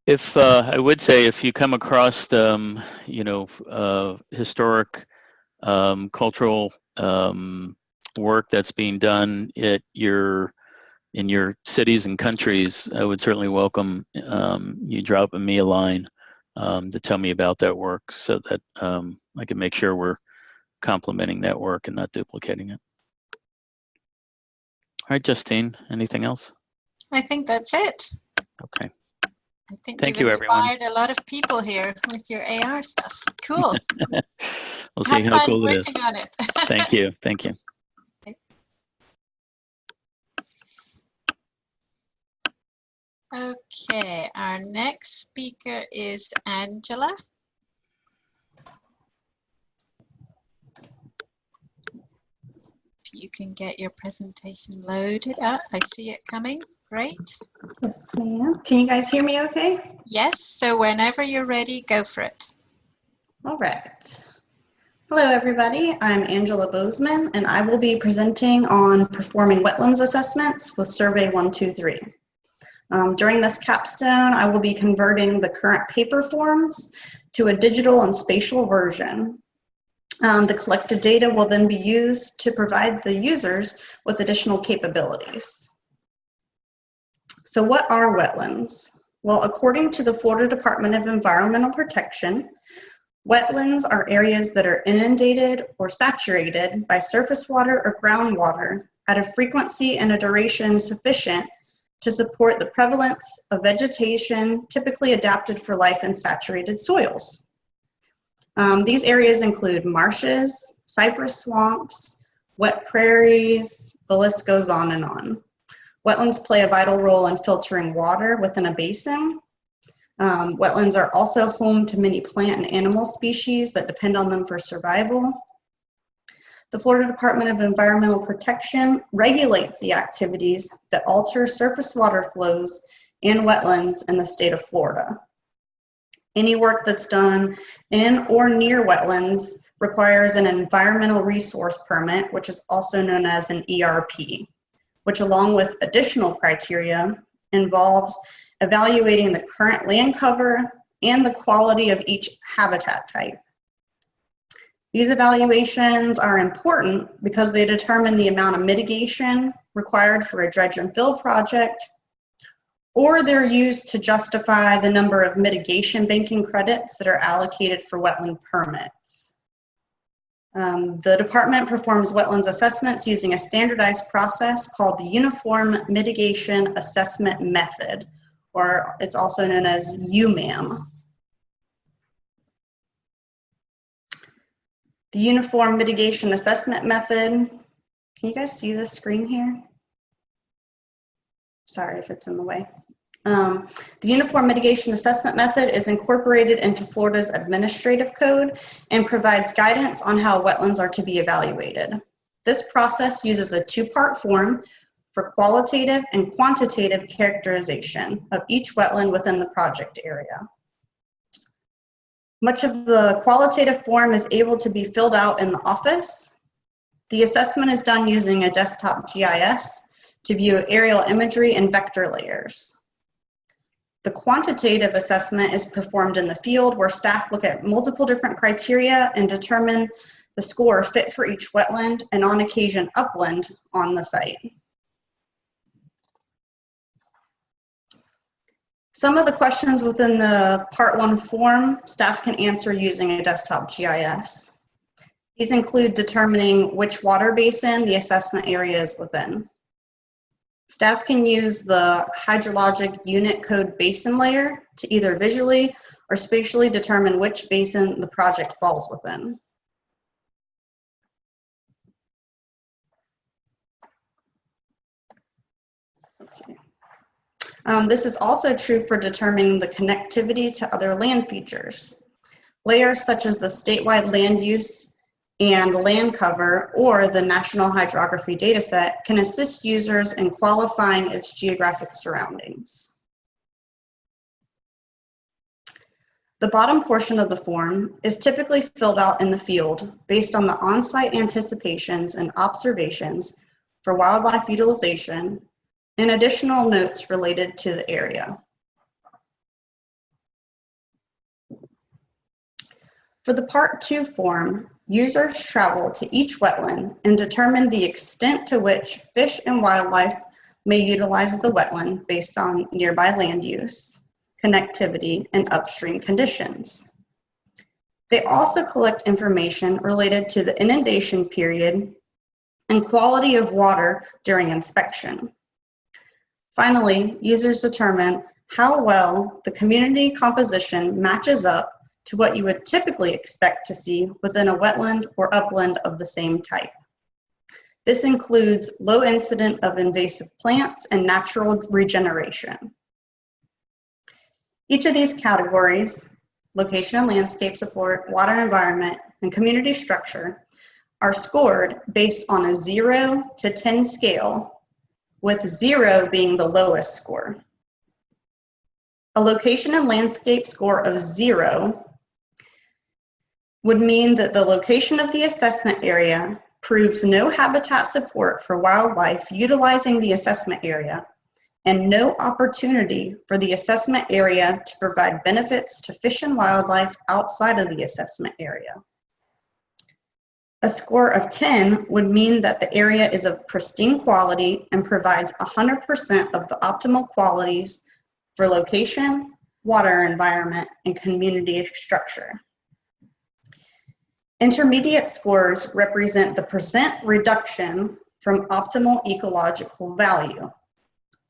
If I would say, if you come across you know, historic cultural work that's being done in your cities and countries, I would certainly welcome you dropping me a line to tell me about that work, so that I can make sure we're complementing that work and not duplicating it. All right, Justine, anything else? I think that's it. Okay. I think Thank you've you, everyone. inspired a lot of people here with your AR stuff. Cool. We'll see Have how fun cool it is. working on it. Thank you. Thank you. Okay, our next speaker is Angela. If you can get your presentation loaded up, I see it coming. Great. Yes, ma'am. Can you guys hear me okay? Yes, so whenever you're ready, go for it. All right. Hello, everybody. I'm Angela Bozeman, and I will be presenting on performing wetlands assessments with Survey 123. During this capstone, I will be converting the current paper forms to a digital and spatial version. The collected data will then be used to provide the users with additional capabilities. So what are wetlands? Well, according to the Florida Department of Environmental Protection, wetlands are areas that are inundated or saturated by surface water or groundwater at a frequency and a duration sufficient to support the prevalence of vegetation typically adapted for life in saturated soils. These areas include marshes, cypress swamps, wet prairies, the list goes on and on. Wetlands play a vital role in filtering water within a basin. Wetlands are also home to many plant and animal species that depend on them for survival. The Florida Department of Environmental Protection regulates the activities that alter surface water flows in wetlands in the state of Florida. Any work that's done in or near wetlands requires an environmental resource permit, which is also known as an ERP, which along with additional criteria involves evaluating the current land cover and the quality of each habitat type. These evaluations are important because they determine the amount of mitigation required for a dredge and fill project, or they're used to justify the number of mitigation banking credits that are allocated for wetland permits. The department performs wetlands assessments using a standardized process called the Uniform Mitigation Assessment Method, or it's also known as UMAM. The Uniform Mitigation Assessment Method, can you guys see this screen here? Sorry if it's in the way. The Uniform Mitigation Assessment Method is incorporated into Florida's administrative code and provides guidance on how wetlands are to be evaluated. This process uses a two-part form for qualitative and quantitative characterization of each wetland within the project area. Much of the qualitative form is able to be filled out in the office. The assessment is done using a desktop GIS to view aerial imagery and vector layers. The quantitative assessment is performed in the field where staff look at multiple different criteria and determine the score fit for each wetland and on occasion upland on the site. Some of the questions within the Part 1 form, staff can answer using a desktop GIS. These include determining which water basin the assessment area is within. Staff can use the hydrologic unit code basin layer to either visually or spatially determine which basin the project falls within. Let's see. This is also true for determining the connectivity to other land features. Layers such as the statewide land use and land cover or the National Hydrography Dataset can assist users in qualifying its geographic surroundings. The bottom portion of the form is typically filled out in the field based on the on-site anticipations and observations for wildlife utilization and additional notes related to the area. For the Part 2 form, users travel to each wetland and determine the extent to which fish and wildlife may utilize the wetland based on nearby land use, connectivity, and upstream conditions. They also collect information related to the inundation period and quality of water during inspection. Finally, users determine how well the community composition matches up to what you would typically expect to see within a wetland or upland of the same type. This includes low incident of invasive plants and natural regeneration. Each of these categories, location and landscape support, water environment, and community structure, are scored based on a 0 to 10 scale, with 0 being the lowest score. A location and landscape score of 0 would mean that the location of the assessment area proves no habitat support for wildlife utilizing the assessment area and no opportunity for the assessment area to provide benefits to fish and wildlife outside of the assessment area. A score of 10 would mean that the area is of pristine quality and provides 100% of the optimal qualities for location, water environment, and community structure. Intermediate scores represent the percent reduction from optimal ecological value.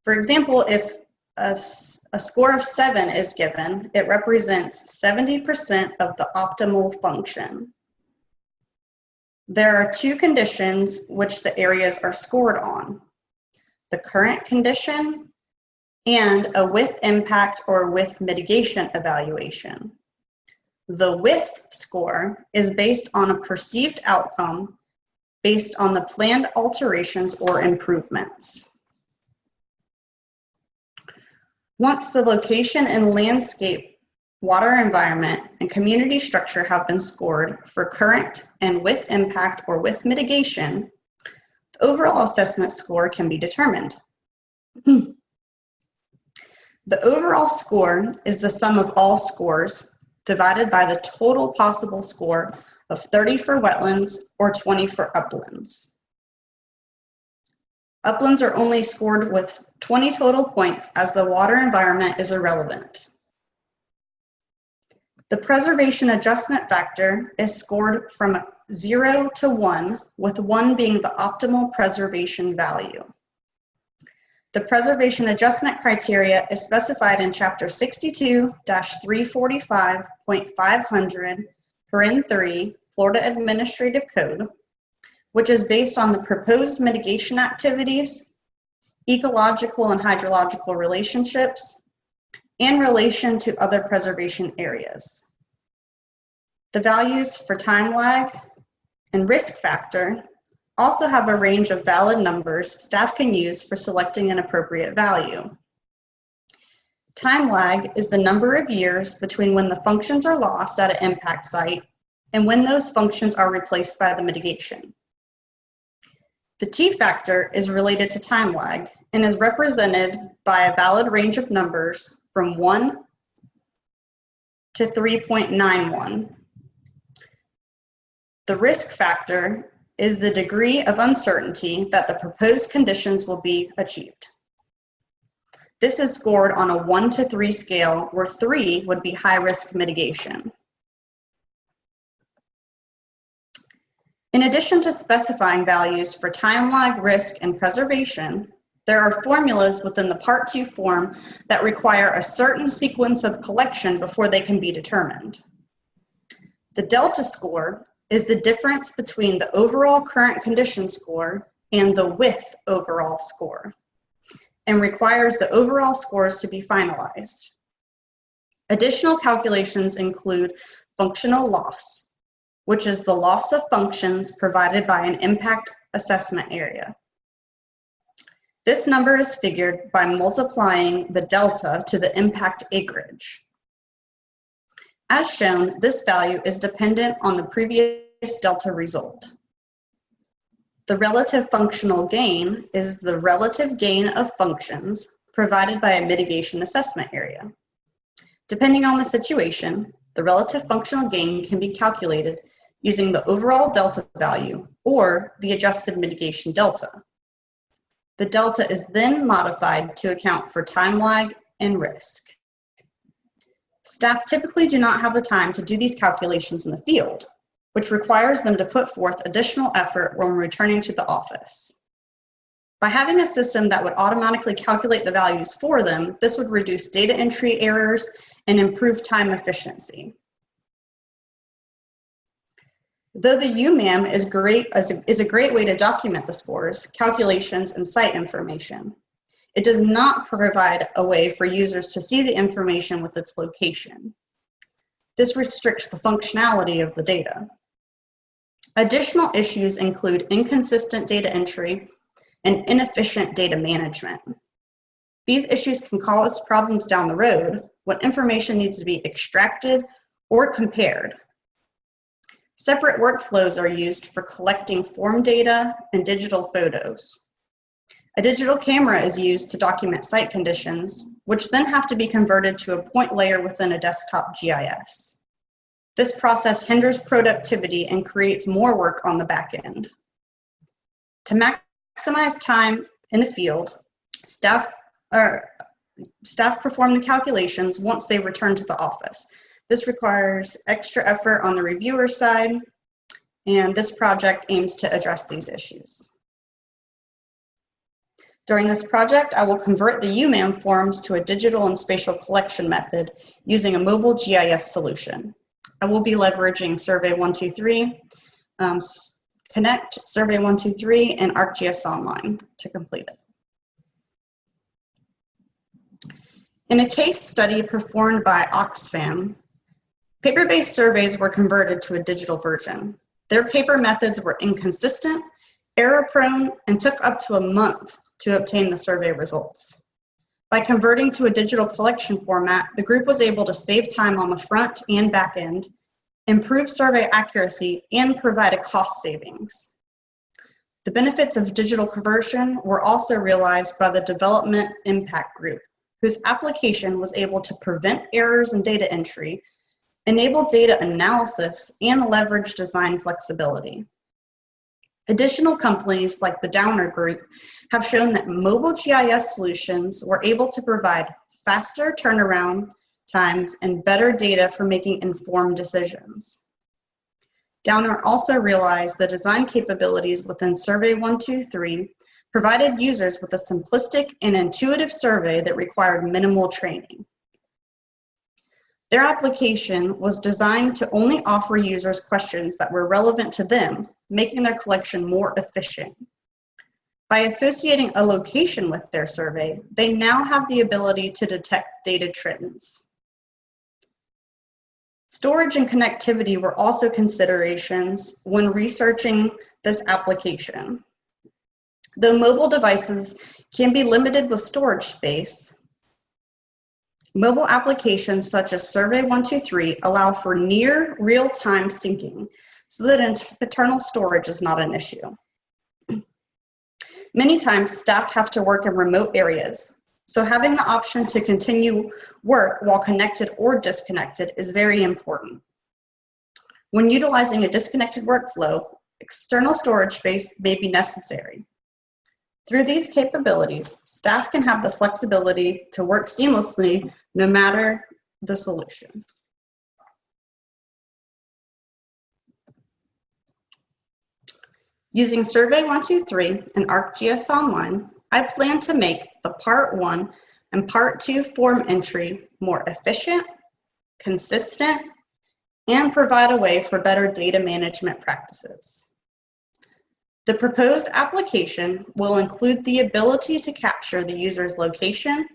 For example, if a score of 7 is given, it represents 70% of the optimal function. There are 2 conditions which the areas are scored on: the current condition and a with impact or with mitigation evaluation. The with score is based on a perceived outcome based on the planned alterations or improvements. Once the location and landscape, water environment, and community structure have been scored for current and with impact or with mitigation, the overall assessment score can be determined. The overall score is the sum of all scores divided by the total possible score of 30 for wetlands or 20 for uplands. Uplands are only scored with 20 total points as the water environment is irrelevant. The preservation adjustment factor is scored from 0 to 1, with 1 being the optimal preservation value. The preservation adjustment criteria is specified in Chapter 62-345.500 Florida Administrative Code, which is based on the proposed mitigation activities, ecological and hydrological relationships, and relation to other preservation areas. The values for time lag and risk factor also have a range of valid numbers staff can use for selecting an appropriate value. Time lag is the number of years between when the functions are lost at an impact site and when those functions are replaced by the mitigation. The T factor is related to time lag and is represented by a valid range of numbers from 1 to 3.91. The risk factor is the degree of uncertainty that the proposed conditions will be achieved. This is scored on a 1 to 3 scale, where 3 would be high risk mitigation. In addition to specifying values for time lag, risk, and preservation, there are formulas within the Part 2 form that require a certain sequence of collection before they can be determined. The delta score is the difference between the overall current condition score and the with overall score, and requires the overall scores to be finalized. Additional calculations include functional loss, which is the loss of functions provided by an impact assessment area. This number is figured by multiplying the delta to the impact acreage. As shown, this value is dependent on the previous delta result. The relative functional gain is the relative gain of functions provided by a mitigation assessment area. Depending on the situation, the relative functional gain can be calculated using the overall delta value or the adjusted mitigation delta. The delta is then modified to account for time lag and risk. Staff typically do not have the time to do these calculations in the field, which requires them to put forth additional effort when returning to the office. By having a system that would automatically calculate the values for them, this would reduce data entry errors and improve time efficiency. Though the UMAM is a great way to document the scores, calculations, and site information, it does not provide a way for users to see the information with its location. This restricts the functionality of the data. Additional issues include inconsistent data entry and inefficient data management. These issues can cause problems down the road when information needs to be extracted or compared. Separate workflows are used for collecting form data and digital photos. A digital camera is used to document site conditions, which then have to be converted to a point layer within a desktop GIS. This process hinders productivity and creates more work on the back end. To maximize time in the field, staff perform the calculations once they return to the office. This requires extra effort on the reviewer side, and this project aims to address these issues. During this project, I will convert the UMAM forms to a digital and spatial collection method using a mobile GIS solution. I will be leveraging Survey123, Connect, Survey123, and ArcGIS Online to complete it. In a case study performed by Oxfam, paper-based surveys were converted to a digital version. Their paper methods were inconsistent, error-prone, and took up to a month to obtain the survey results. By converting to a digital collection format, the group was able to save time on the front and back end, improve survey accuracy, and provide a cost savings. The benefits of digital conversion were also realized by the Development Impact Group, whose application was able to prevent errors in data entry, enable data analysis, and leverage design flexibility. Additional companies like the Downer Group have shown that mobile GIS solutions were able to provide faster turnaround times and better data for making informed decisions. Downer also realized the design capabilities within Survey123 provided users with a simplistic and intuitive survey that required minimal training. Their application was designed to only offer users questions that were relevant to them, making their collection more efficient. By associating a location with their survey, they now have the ability to detect data trends. Storage and connectivity were also considerations when researching this application. Though mobile devices can be limited with storage space, mobile applications such as Survey123 allow for near real-time syncing so that internal storage is not an issue. Many times, staff have to work in remote areas, so having the option to continue work while connected or disconnected is very important. When utilizing a disconnected workflow, external storage space may be necessary. Through these capabilities, staff can have the flexibility to work seamlessly no matter the solution. Using Survey123 and ArcGIS Online, I plan to make the Part 1 and Part 2 form entry more efficient, consistent, and provide a way for better data management practices. The proposed application will include the ability to capture the user's location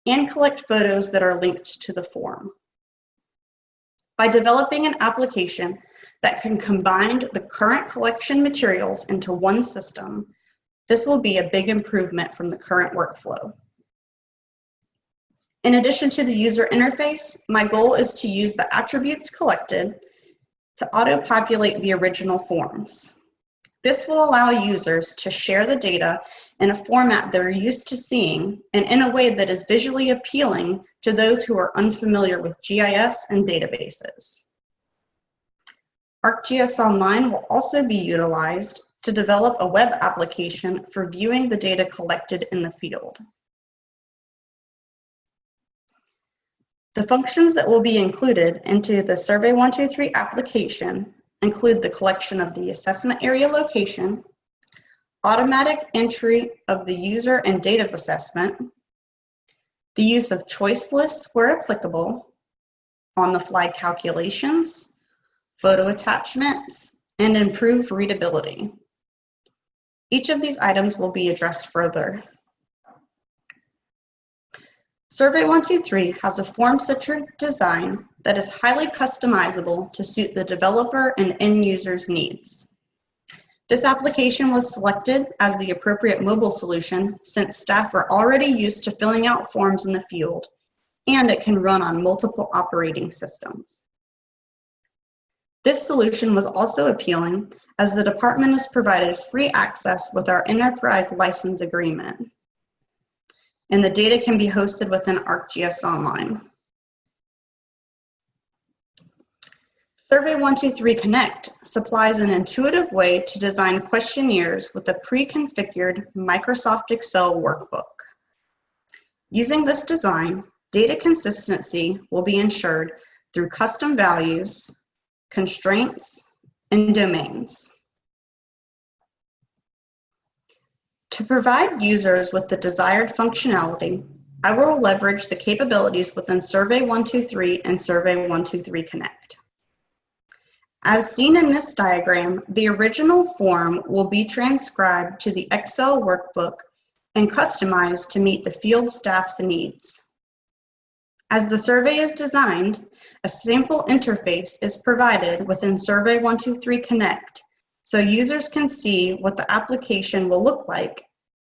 and collect photos that are linked to the form. By developing an application that can combine the current collection materials into one system, this will be a big improvement from the current workflow. In addition to the user interface, my goal is to use the attributes collected to auto-populate the original forms. This will allow users to share the data in a format they're used to seeing and in a way that is visually appealing to those who are unfamiliar with GIS and databases. ArcGIS Online will also be utilized to develop a web application for viewing the data collected in the field. The functions that will be included into the Survey123 application include the collection of the assessment area location, automatic entry of the user and date of assessment, the use of choice lists where applicable, on-the-fly calculations, photo attachments, and improved readability. Each of these items will be addressed further. Survey123 has a form-centric design that is highly customizable to suit the developer and end user's needs. This application was selected as the appropriate mobile solution since staff are already used to filling out forms in the field, and it can run on multiple operating systems. This solution was also appealing as the department is provided free access with our enterprise license agreement, and the data can be hosted within ArcGIS Online. Survey123 Connect supplies an intuitive way to design questionnaires with a pre-configured Microsoft Excel workbook. Using this design, data consistency will be ensured through custom values, constraints, and domains. To provide users with the desired functionality, I will leverage the capabilities within Survey123 and Survey123 Connect. As seen in this diagram, the original form will be transcribed to the Excel workbook and customized to meet the field staff's needs. As the survey is designed, a sample interface is provided within Survey123 Connect so users can see what the application will look like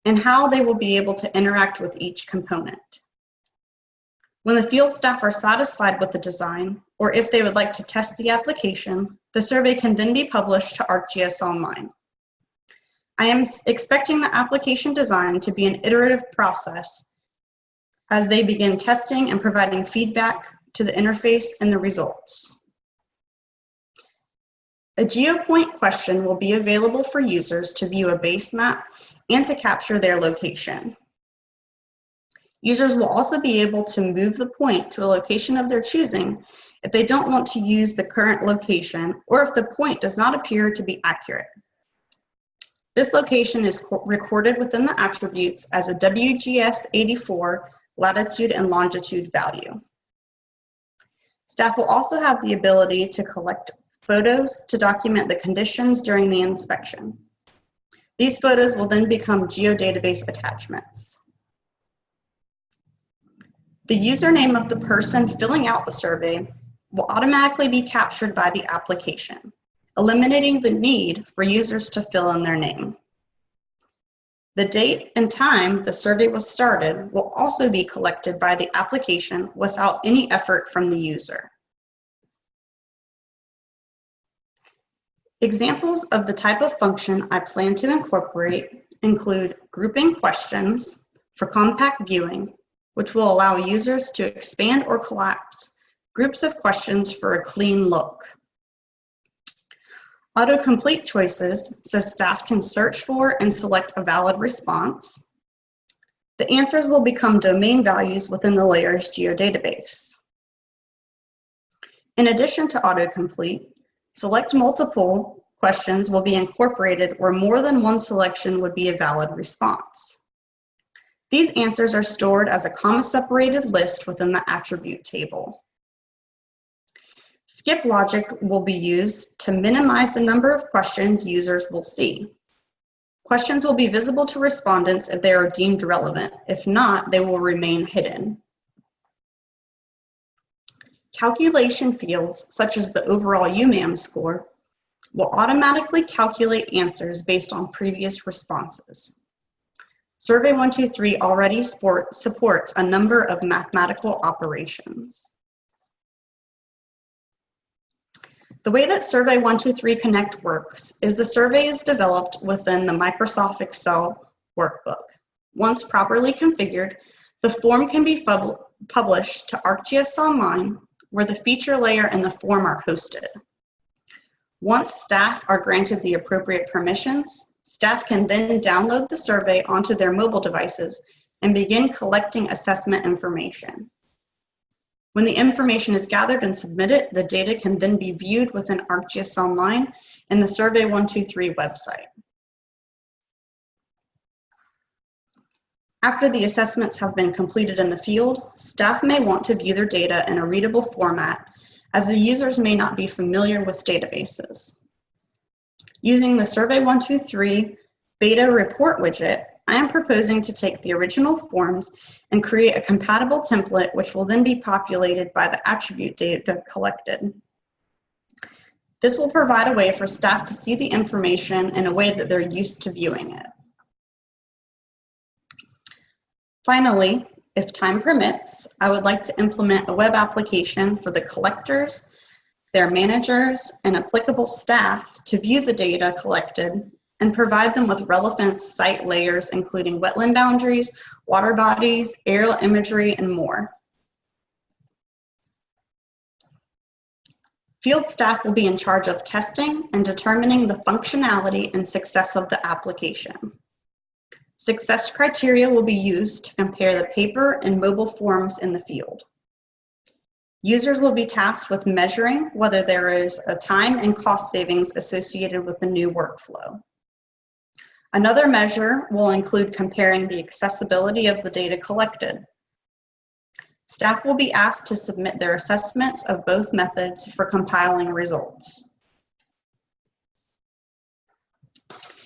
and how they will be able to interact with each component. When the field staff are satisfied with the design, or if they would like to test the application, the survey can then be published to ArcGIS Online. I am expecting the application design to be an iterative process as they begin testing and providing feedback to the interface and the results. A GeoPoint question will be available for users to view a base map and to capture their location. Users will also be able to move the point to a location of their choosing if they don't want to use the current location or if the point does not appear to be accurate. This location is recorded within the attributes as a WGS84 latitude and longitude value. Staff will also have the ability to collect photos to document the conditions during the inspection. These photos will then become geodatabase attachments. The username of the person filling out the survey will automatically be captured by the application, eliminating the need for users to fill in their name. The date and time the survey was started will also be collected by the application without any effort from the user. Examples of the type of function I plan to incorporate include grouping questions for compact viewing, which will allow users to expand or collapse groups of questions for a clean look. Autocomplete choices, so staff can search for and select a valid response. The answers will become domain values within the layer's geodatabase. In addition to autocomplete, select multiple questions will be incorporated where more than one selection would be a valid response. These answers are stored as a comma-separated list within the attribute table. Skip logic will be used to minimize the number of questions users will see. Questions will be visible to respondents if they are deemed relevant. If not, they will remain hidden. Calculation fields, such as the overall UMAM score, will automatically calculate answers based on previous responses. Survey 123 already supports a number of mathematical operations. The way that Survey 123 Connect works is the survey is developed within the Microsoft Excel workbook. Once properly configured, the form can be published to ArcGIS Online, where the feature layer and the form are hosted. Once staff are granted the appropriate permissions, staff can then download the survey onto their mobile devices and begin collecting assessment information. When the information is gathered and submitted, the data can then be viewed within ArcGIS Online and the Survey 123 website. After the assessments have been completed in the field, staff may want to view their data in a readable format, as the users may not be familiar with databases. Using the Survey 123 beta report widget, I am proposing to take the original forms and create a compatible template which will then be populated by the attribute data collected. This will provide a way for staff to see the information in a way that they're used to viewing it. Finally, if time permits, I would like to implement a web application for the collectors, their managers, and applicable staff to view the data collected and provide them with relevant site layers, including wetland boundaries, water bodies, aerial imagery, and more. Field staff will be in charge of testing and determining the functionality and success of the application. Success criteria will be used to compare the paper and mobile forms in the field. Users will be tasked with measuring whether there is a time and cost savings associated with the new workflow. Another measure will include comparing the accessibility of the data collected. Staff will be asked to submit their assessments of both methods for compiling results.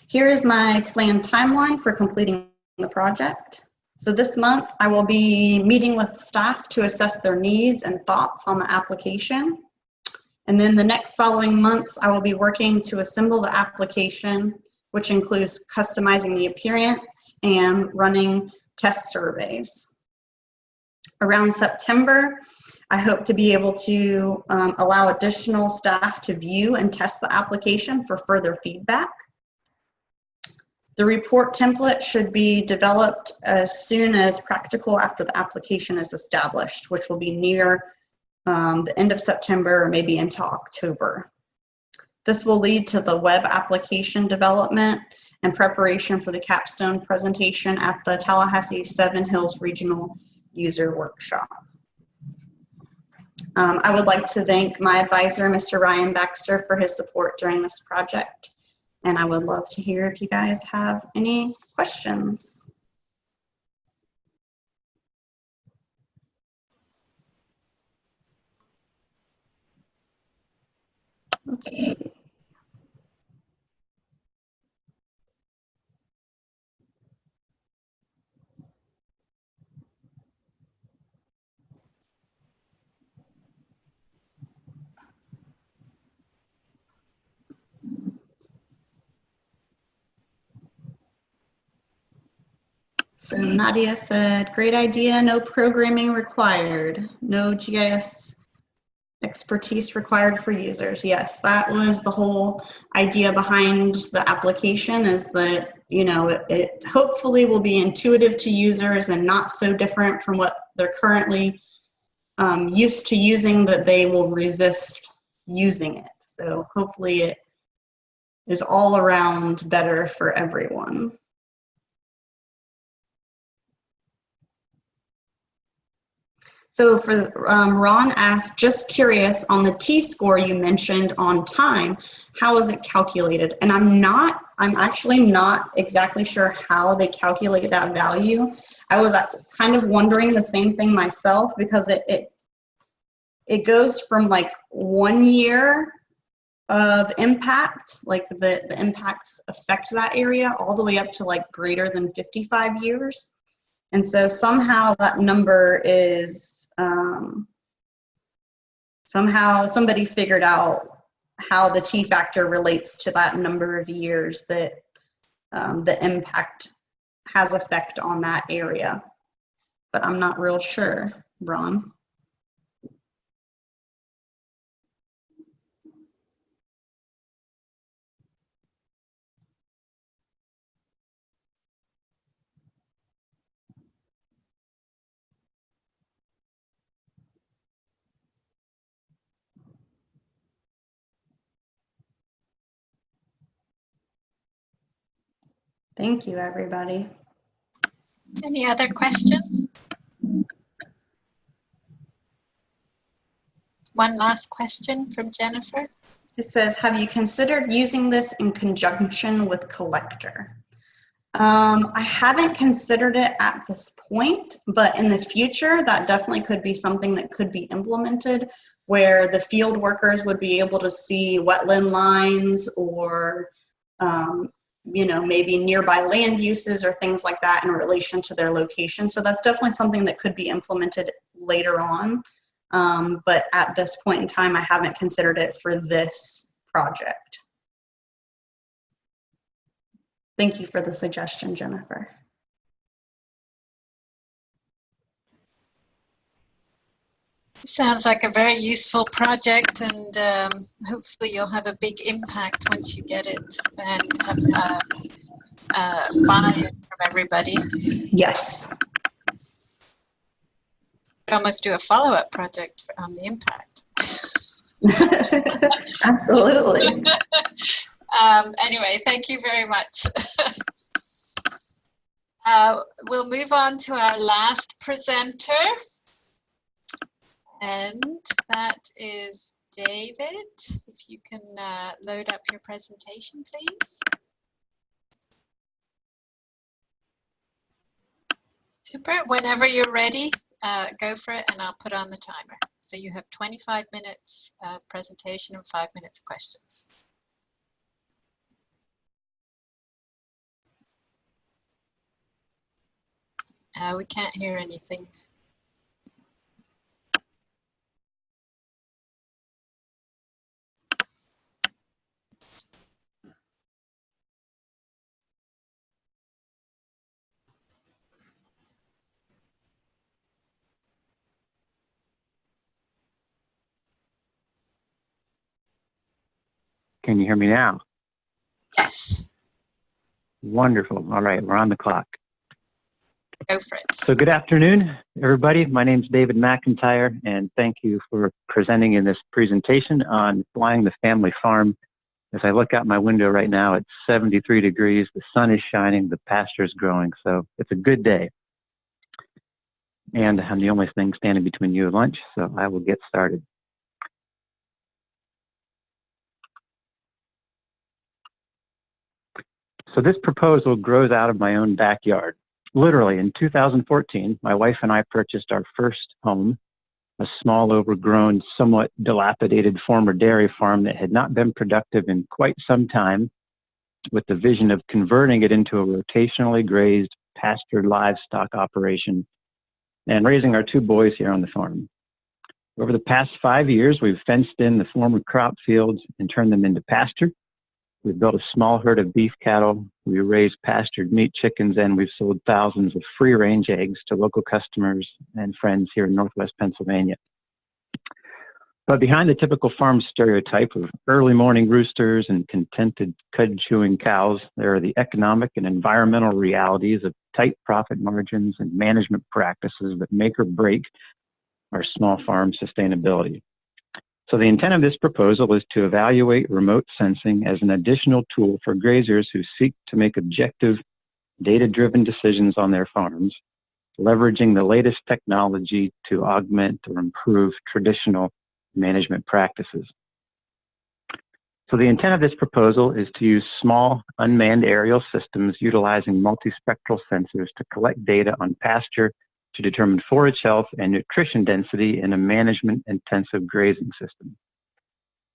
Here is my planned timeline for completing the project. So this month, I will be meeting with staff to assess their needs and thoughts on the application. And then the next following months, I will be working to assemble the application, which includes customizing the appearance and running test surveys. Around September, I hope to be able to allow additional staff to view and test the application for further feedback. The report template should be developed as soon as practical after the application is established, which will be near the end of September or maybe into October. This will lead to the web application development and preparation for the capstone presentation at the Tallahassee Seven Hills Regional User Workshop. I would like to thank my advisor, Mr. Ryan Baxter, for his support during this project. And I would love to hear if you guys have any questions. Okay. So Nadia said, great idea, no programming required, no GIS expertise required for users. Yes, that was the whole idea behind the application, is that, you know, it hopefully will be intuitive to users and not so different from what they're currently used to using that they will resist using it. So hopefully it is all around better for everyone. So for Ron asked, just curious on the T-score you mentioned on time, how is it calculated? And I'm actually not exactly sure how they calculate that value. I was kind of wondering the same thing myself, because it goes from like 1 year of impact, like the impacts affect that area, all the way up to like greater than 55 years. And so somehow that number is, somehow somebody figured out how the T-factor relates to that number of years that the impact has effect on that area. But I'm not real sure, Ron. Thank you, everybody. Any other questions? One last question from Jennifer. It says, have you considered using this in conjunction with collector? I haven't considered it at this point, but in the future, that definitely could be something that could be implemented, where the field workers would be able to see wetland lines or you know, maybe nearby land uses or things like that in relation to their location. So that's definitely something that could be implemented later on. But at this point in time, I haven't considered it for this project. Thank you for the suggestion, Jennifer. Sounds like a very useful project, and hopefully you'll have a big impact once you get it and have buy-in from everybody. Yes. Could almost do a follow-up project on the impact. Absolutely. Anyway, thank you very much. We'll move on to our last presenter. And that is David. If you can load up your presentation, please. Super. Whenever you're ready, go for it, and I'll put on the timer. So you have 25 minutes of presentation and 5 minutes of questions. We can't hear anything. Can you hear me now? Yes. Wonderful. All right, we're on the clock. Go for it. So good afternoon, everybody. My name is David McIntyre, and thank you for presenting in this presentation on Flying the Family Farm. As I look out my window right now, it's 73 degrees, the sun is shining, the pasture is growing, so it's a good day. And I'm the only thing standing between you and lunch, so I will get started. So this proposal grows out of my own backyard. Literally, in 2014, my wife and I purchased our first home, a small, overgrown, somewhat dilapidated former dairy farm that had not been productive in quite some time, with the vision of converting it into a rotationally grazed, pastured livestock operation and raising our 2 boys here on the farm. Over the past 5 years, we've fenced in the former crop fields and turned them into pasture. We've built a small herd of beef cattle, we raise pastured meat chickens, and we've sold thousands of free-range eggs to local customers and friends here in Northwest Pennsylvania. But behind the typical farm stereotype of early morning roosters and contented cud-chewing cows, there are the economic and environmental realities of tight profit margins and management practices that make or break our small farm sustainability. So the intent of this proposal is to evaluate remote sensing as an additional tool for graziers who seek to make objective, data-driven decisions on their farms, leveraging the latest technology to augment or improve traditional management practices. So the intent of this proposal is to use small unmanned aerial systems utilizing multispectral sensors to collect data on pasture to determine forage health and nutrition density in a management-intensive grazing system.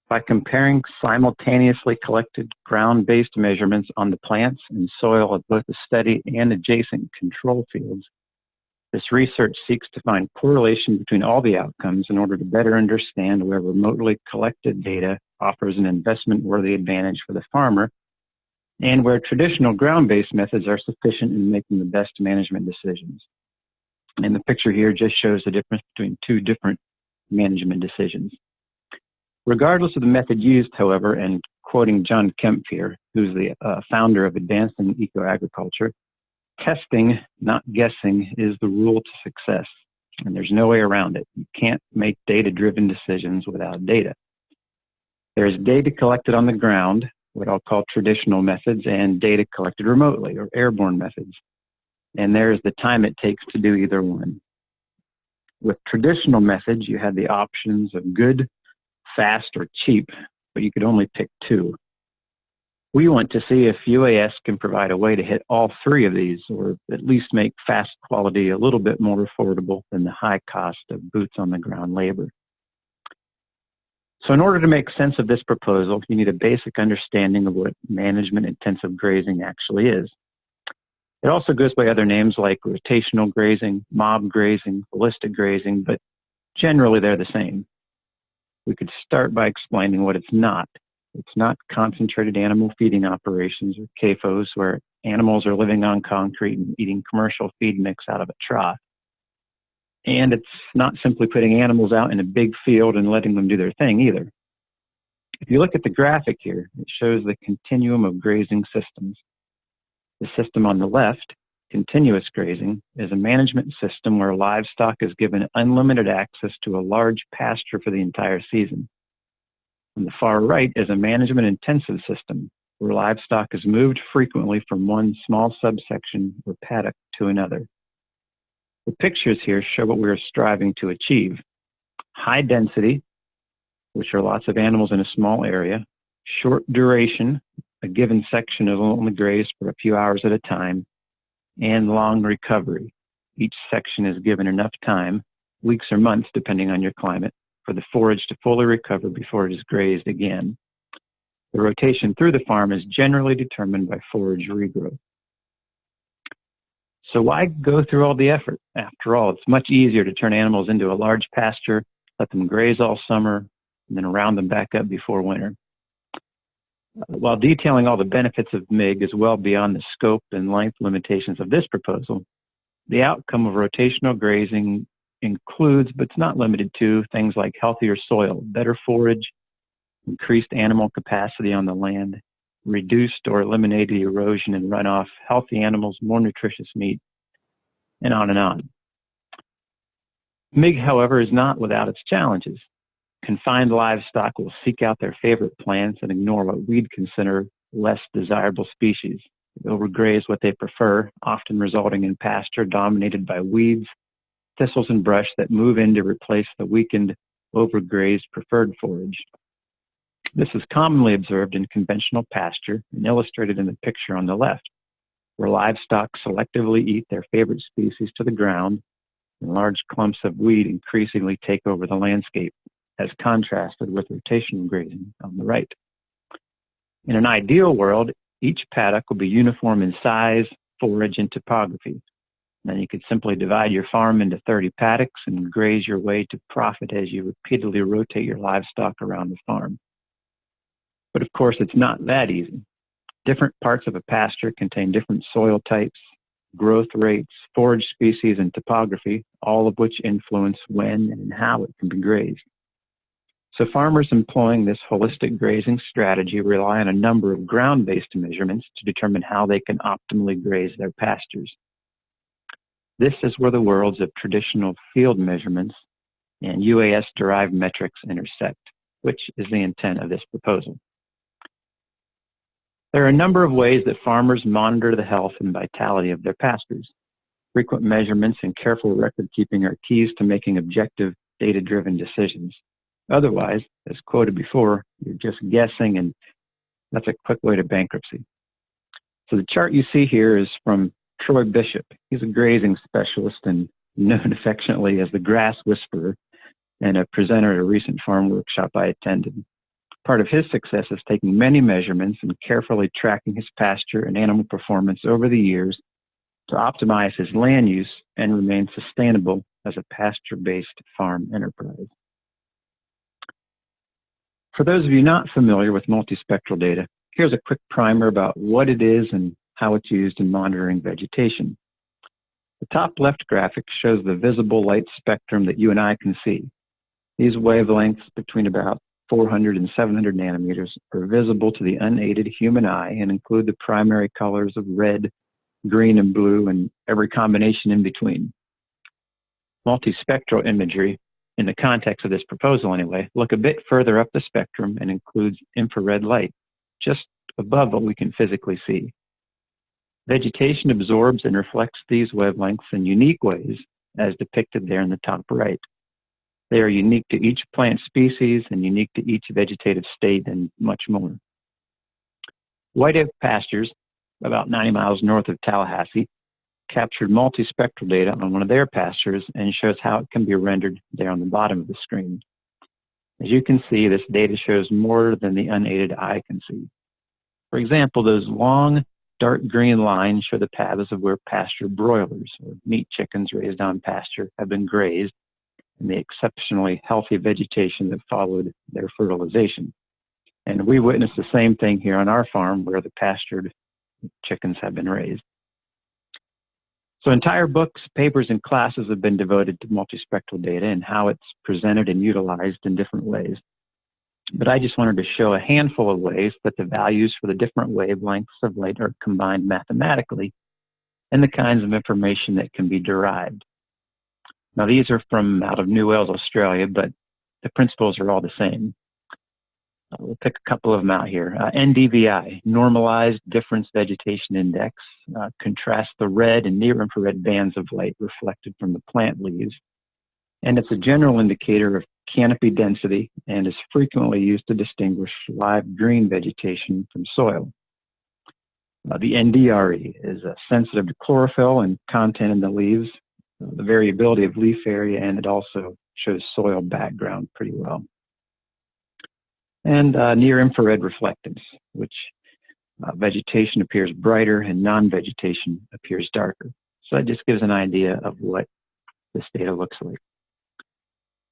By comparing simultaneously collected ground-based measurements on the plants and soil of both the study and adjacent control fields, this research seeks to find correlation between all the outcomes in order to better understand where remotely collected data offers an investment-worthy advantage for the farmer and where traditional ground-based methods are sufficient in making the best management decisions. And the picture here just shows the difference between two different management decisions. Regardless of the method used, however, and quoting John Kemp here, who's the founder of Advancing Eco-Agriculture, testing, not guessing, is the rule to success, and there's no way around it. You can't make data-driven decisions without data. There's data collected on the ground, what I'll call traditional methods, and data collected remotely, or airborne methods. And there's the time it takes to do either one. With traditional methods, you had the options of good, fast, or cheap, but you could only pick two. We want to see if UAS can provide a way to hit all three of these, or at least make fast quality a little bit more affordable than the high cost of boots on the ground labor. So in order to make sense of this proposal, you need a basic understanding of what management intensive grazing actually is. It also goes by other names like rotational grazing, mob grazing, holistic grazing, but generally they're the same. We could start by explaining what it's not. It's not concentrated animal feeding operations, or CAFOs, where animals are living on concrete and eating commercial feed mix out of a trough. And it's not simply putting animals out in a big field and letting them do their thing either. If you look at the graphic here, it shows the continuum of grazing systems. The system on the left, continuous grazing, is a management system where livestock is given unlimited access to a large pasture for the entire season. On the far right is a management-intensive system, where livestock is moved frequently from one small subsection or paddock to another. The pictures here show what we are striving to achieve. High density, which are lots of animals in a small area, short duration, a given section is only grazed for a few hours at a time, and long recovery. Each section is given enough time, weeks or months depending on your climate, for the forage to fully recover before it is grazed again. The rotation through the farm is generally determined by forage regrowth. So why go through all the effort? After all, it's much easier to turn animals into a large pasture, let them graze all summer, and then round them back up before winter. While detailing all the benefits of MIG is well beyond the scope and length limitations of this proposal, the outcome of rotational grazing includes, but it's not limited to, things like healthier soil, better forage, increased animal capacity on the land, reduced or eliminated erosion and runoff, healthy animals, more nutritious meat, and on and on. MIG, however, is not without its challenges. Confined livestock will seek out their favorite plants and ignore what we'd consider less desirable species. They overgraze what they prefer, often resulting in pasture dominated by weeds, thistles, and brush that move in to replace the weakened, overgrazed preferred forage. This is commonly observed in conventional pasture and illustrated in the picture on the left, where livestock selectively eat their favorite species to the ground, and large clumps of weed increasingly take over the landscape, as contrasted with rotational grazing on the right. In an ideal world, each paddock will be uniform in size, forage, and topography. Then you could simply divide your farm into 30 paddocks and graze your way to profit as you repeatedly rotate your livestock around the farm. But of course, it's not that easy. Different parts of a pasture contain different soil types, growth rates, forage species, and topography, all of which influence when and how it can be grazed. So farmers employing this holistic grazing strategy rely on a number of ground-based measurements to determine how they can optimally graze their pastures. This is where the worlds of traditional field measurements and UAS-derived metrics intersect, which is the intent of this proposal. There are a number of ways that farmers monitor the health and vitality of their pastures. Frequent measurements and careful record keeping are keys to making objective, data-driven decisions. Otherwise, as quoted before, you're just guessing, and that's a quick way to bankruptcy. So the chart you see here is from Troy Bishop. He's a grazing specialist and known affectionately as the grass whisperer, and a presenter at a recent farm workshop I attended. Part of his success is taking many measurements and carefully tracking his pasture and animal performance over the years to optimize his land use and remain sustainable as a pasture-based farm enterprise. For those of you not familiar with multispectral data, here's a quick primer about what it is and how it's used in monitoring vegetation. The top left graphic shows the visible light spectrum that you and I can see. These wavelengths between about 400 and 700 nanometers are visible to the unaided human eye and include the primary colors of red, green, and blue, and every combination in between. Multispectral imagery, in the context of this proposal anyway, look a bit further up the spectrum and includes infrared light, just above what we can physically see. Vegetation absorbs and reflects these wavelengths in unique ways, as depicted there in the top right. They are unique to each plant species and unique to each vegetative state, and much more. White Oak Pastures, about 90 miles north of Tallahassee, captured multispectral data on one of their pastures and shows how it can be rendered there on the bottom of the screen. As you can see, this data shows more than the unaided eye can see. For example, those long, dark green lines show the paths of where pasture broilers, or meat chickens raised on pasture, have been grazed, and the exceptionally healthy vegetation that followed their fertilization. And we witnessed the same thing here on our farm where the pastured chickens have been raised. So entire books, papers, and classes have been devoted to multispectral data and how it's presented and utilized in different ways. But I just wanted to show a handful of ways that the values for the different wavelengths of light are combined mathematically and the kinds of information that can be derived. Now these are from out of New Wales, Australia, but the principles are all the same. We'll pick a couple of them out here. NDVI, Normalized Difference Vegetation Index, contrasts the red and near-infrared bands of light reflected from the plant leaves. And it's a general indicator of canopy density and is frequently used to distinguish live green vegetation from soil. The NDRE is sensitive to chlorophyll and content in the leaves, the variability of leaf area, and it also shows soil background pretty well. And near-infrared reflectance, which vegetation appears brighter and non-vegetation appears darker. So that just gives an idea of what this data looks like.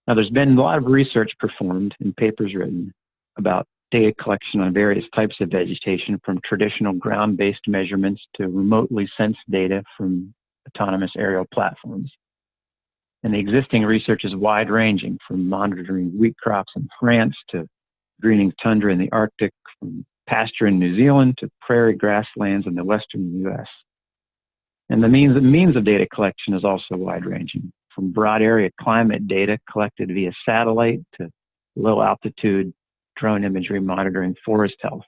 Now, there's been a lot of research performed and papers written about data collection on various types of vegetation, from traditional ground-based measurements to remotely sensed data from autonomous aerial platforms. And the existing research is wide-ranging, from monitoring wheat crops in France to greening tundra in the Arctic, from pasture in New Zealand to prairie grasslands in the western U.S. And the means of data collection is also wide-ranging, from broad area climate data collected via satellite to low-altitude drone imagery monitoring forest health.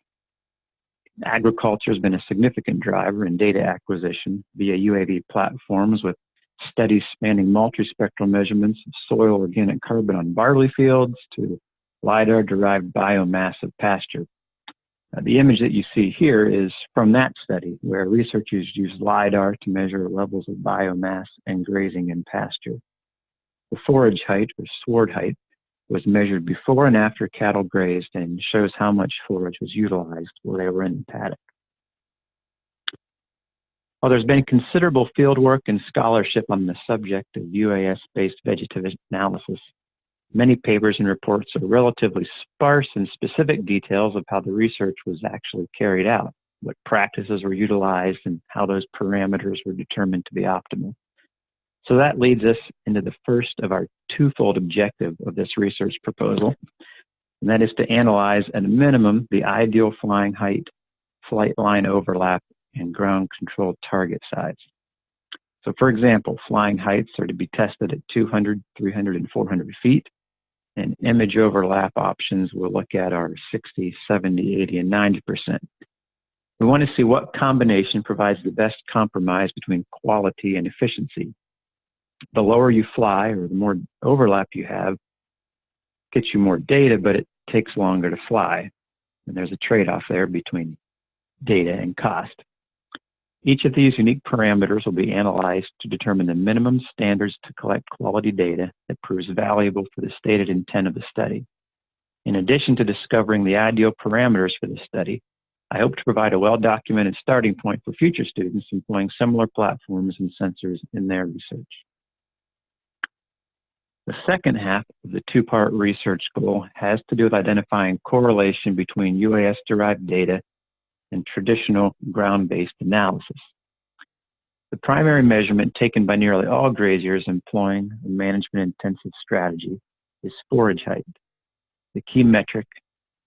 Agriculture has been a significant driver in data acquisition via UAV platforms, with studies spanning multispectral measurements of soil organic carbon on barley fields to LiDAR-derived biomass of pasture. The image that you see here is from that study, where researchers used LiDAR to measure levels of biomass and grazing in pasture. The forage height, or sward height, was measured before and after cattle grazed and shows how much forage was utilized while they were in the paddock. While there's been considerable fieldwork and scholarship on the subject of UAS-based vegetative analysis, many papers and reports are relatively sparse in specific details of how the research was actually carried out, what practices were utilized, and how those parameters were determined to be optimal. So that leads us into the first of our twofold objective of this research proposal, and that is to analyze at a minimum the ideal flying height, flight line overlap, and ground control target size. So for example, flying heights are to be tested at 200, 300, and 400 feet. And image overlap options we'll look at are 60, 70, 80, and 90%. We want to see what combination provides the best compromise between quality and efficiency. The lower you fly, or the more overlap you have, gets you more data, but it takes longer to fly. And there's a trade-off there between data and cost. Each of these unique parameters will be analyzed to determine the minimum standards to collect quality data that proves valuable for the stated intent of the study. In addition to discovering the ideal parameters for the study, I hope to provide a well-documented starting point for future students employing similar platforms and sensors in their research. The second half of the two-part research goal has to do with identifying correlation between UAS-derived data and traditional ground-based analysis. The primary measurement taken by nearly all graziers employing a management-intensive strategy is forage height. The key metric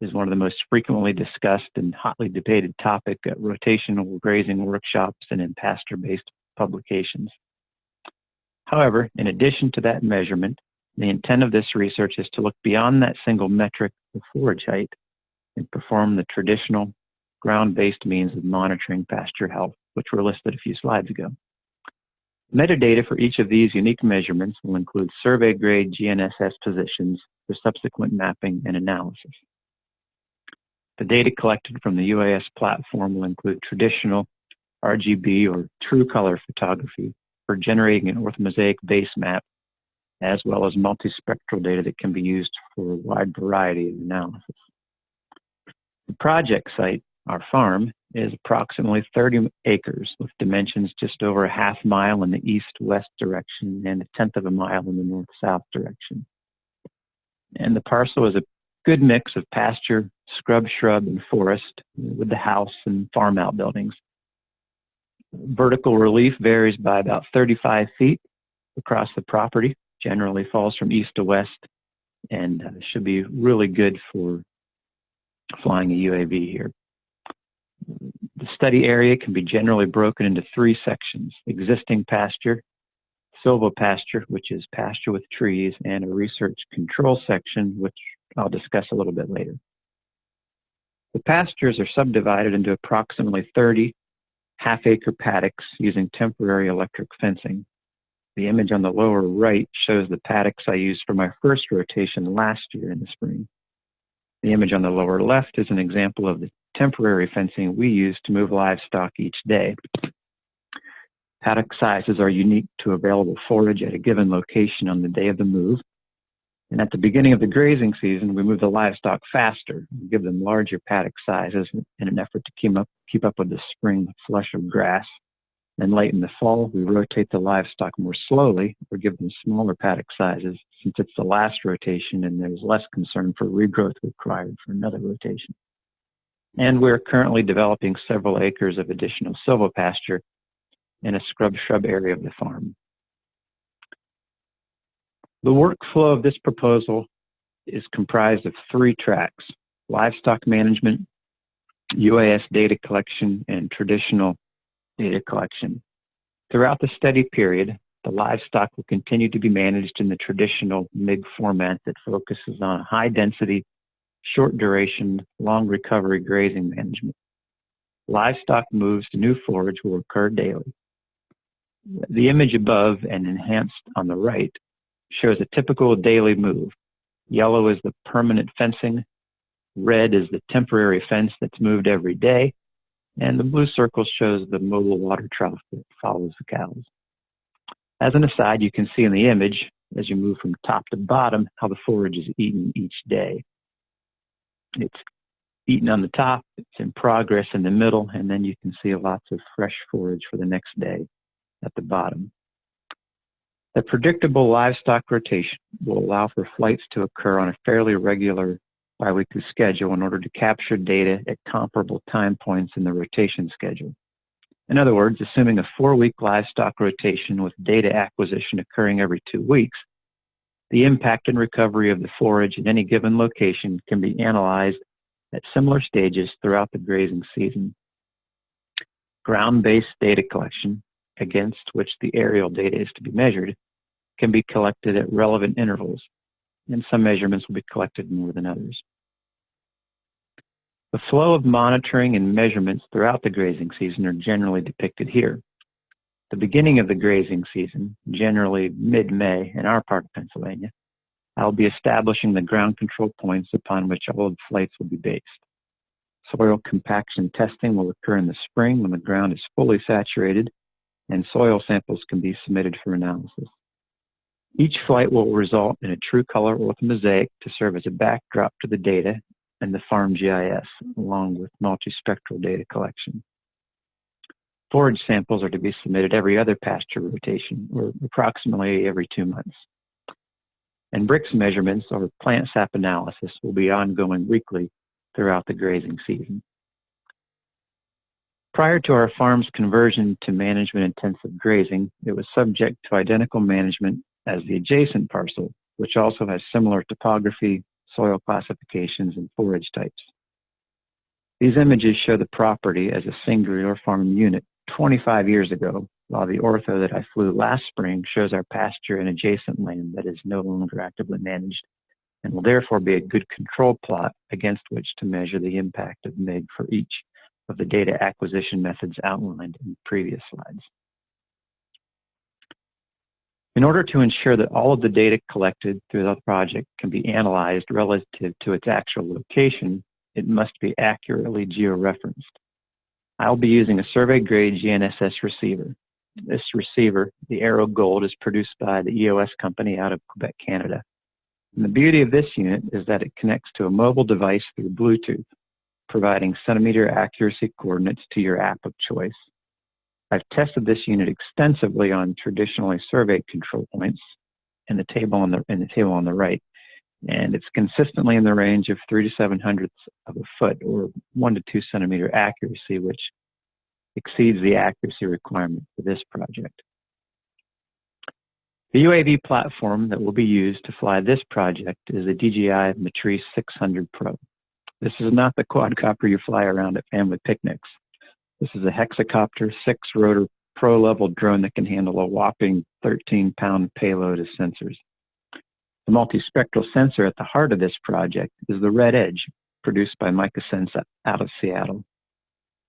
is one of the most frequently discussed and hotly debated topic at rotational grazing workshops and in pasture-based publications. However, in addition to that measurement, the intent of this research is to look beyond that single metric of forage height and perform the traditional ground-based means of monitoring pasture health, which were listed a few slides ago. Metadata for each of these unique measurements will include survey-grade GNSS positions for subsequent mapping and analysis. The data collected from the UAS platform will include traditional RGB or true color photography for generating an orthomosaic base map, as well as multispectral data that can be used for a wide variety of analysis. The project site, our farm, is approximately 30 acres with dimensions just over a half mile in the east-west direction and a tenth of a mile in the north-south direction. And the parcel is a good mix of pasture, scrub, shrub, and forest with the house and farm outbuildings. Vertical relief varies by about 35 feet across the property, generally falls from east to west, and should be really good for flying a UAV here. The study area can be generally broken into three sections: existing pasture, silvopasture, which is pasture with trees, and a research control section, which I'll discuss a little bit later. The pastures are subdivided into approximately 30 half-acre paddocks using temporary electric fencing. The image on the lower right shows the paddocks I used for my first rotation last year in the spring. The image on the lower left is an example of the temporary fencing we use to move livestock each day. Paddock sizes are unique to available forage at a given location on the day of the move. And at the beginning of the grazing season, we move the livestock faster and give them larger paddock sizes in an effort to keep up with the spring flush of grass. Then late in the fall, we rotate the livestock more slowly or give them smaller paddock sizes since it's the last rotation and there's less concern for regrowth required for another rotation. And we're currently developing several acres of additional silvopasture in a scrub-shrub area of the farm. The workflow of this proposal is comprised of three tracks: livestock management, UAS data collection, and traditional data collection. Throughout the study period, the livestock will continue to be managed in the traditional MIG format that focuses on high density, short duration, long recovery grazing management. Livestock moves to new forage will occur daily. The image above and enhanced on the right shows a typical daily move. Yellow is the permanent fencing, red is the temporary fence that's moved every day, and the blue circle shows the mobile water trough that follows the cows. As an aside, you can see in the image, as you move from top to bottom, how the forage is eaten each day. It's eaten on the top, it's in progress in the middle, and then you can see lots of fresh forage for the next day at the bottom. The predictable livestock rotation will allow for flights to occur on a fairly regular biweekly schedule in order to capture data at comparable time points in the rotation schedule. In other words, assuming a 4-week livestock rotation with data acquisition occurring every 2 weeks, the impact and recovery of the forage at any given location can be analyzed at similar stages throughout the grazing season. Ground-based data collection, against which the aerial data is to be measured, can be collected at relevant intervals, and some measurements will be collected more than others. The flow of monitoring and measurements throughout the grazing season are generally depicted here. The beginning of the grazing season, generally mid-May in our part of Pennsylvania, I'll be establishing the ground control points upon which all of the flights will be based. Soil compaction testing will occur in the spring when the ground is fully saturated and soil samples can be submitted for analysis. Each flight will result in a true color orthomosaic to serve as a backdrop to the data and the farm GIS, along with multispectral data collection. Forage samples are to be submitted every other pasture rotation, or approximately every 2 months. And Brix measurements, or plant sap analysis, will be ongoing weekly throughout the grazing season. Prior to our farm's conversion to management-intensive grazing, it was subject to identical management as the adjacent parcel, which also has similar topography, soil classifications, and forage types. These images show the property as a singular farm unit 25 years ago, while the ortho that I flew last spring shows our pasture and adjacent land that is no longer actively managed and will therefore be a good control plot against which to measure the impact of MIG for each of the data acquisition methods outlined in previous slides. In order to ensure that all of the data collected through the project can be analyzed relative to its actual location, it must be accurately georeferenced. I'll be using a survey-grade GNSS receiver. This receiver, the Arrow Gold, is produced by the EOS company out of Quebec, Canada. And the beauty of this unit is that it connects to a mobile device through Bluetooth, providing centimeter accuracy coordinates to your app of choice. I've tested this unit extensively on traditionally surveyed control points in the table on the right, and it's consistently in the range of 3 to 7/100ths of a foot, or 1 to 2 centimeter accuracy, which exceeds the accuracy requirement for this project. The UAV platform that will be used to fly this project is a DJI Matrice 600 Pro. This is not the quadcopter you fly around at family picnics. This is a hexacopter, 6-rotor pro-level drone that can handle a whopping 13-pound payload of sensors. The multispectral sensor at the heart of this project is the Red Edge, produced by MicaSense out of Seattle.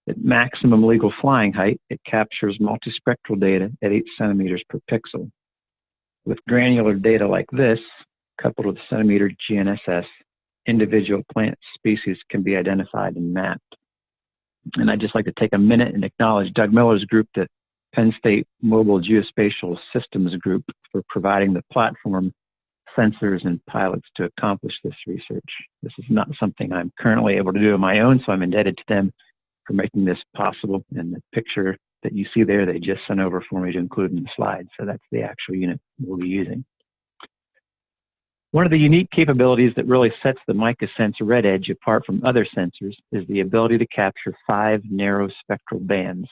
At maximum legal flying height, it captures multispectral data at 8 centimeters per pixel. With granular data like this, coupled with centimeter GNSS, individual plant species can be identified and mapped. And I'd just like to take a minute and acknowledge Doug Miller's group, the Penn State Mobile Geospatial Systems Group, for providing the platform, sensors, and pilots to accomplish this research. This is not something I'm currently able to do on my own, so I'm indebted to them for making this possible. And the picture that you see there, they just sent over for me to include in the slide. So that's the actual unit we'll be using. One of the unique capabilities that really sets the MicaSense Red Edge apart from other sensors is the ability to capture 5 narrow spectral bands: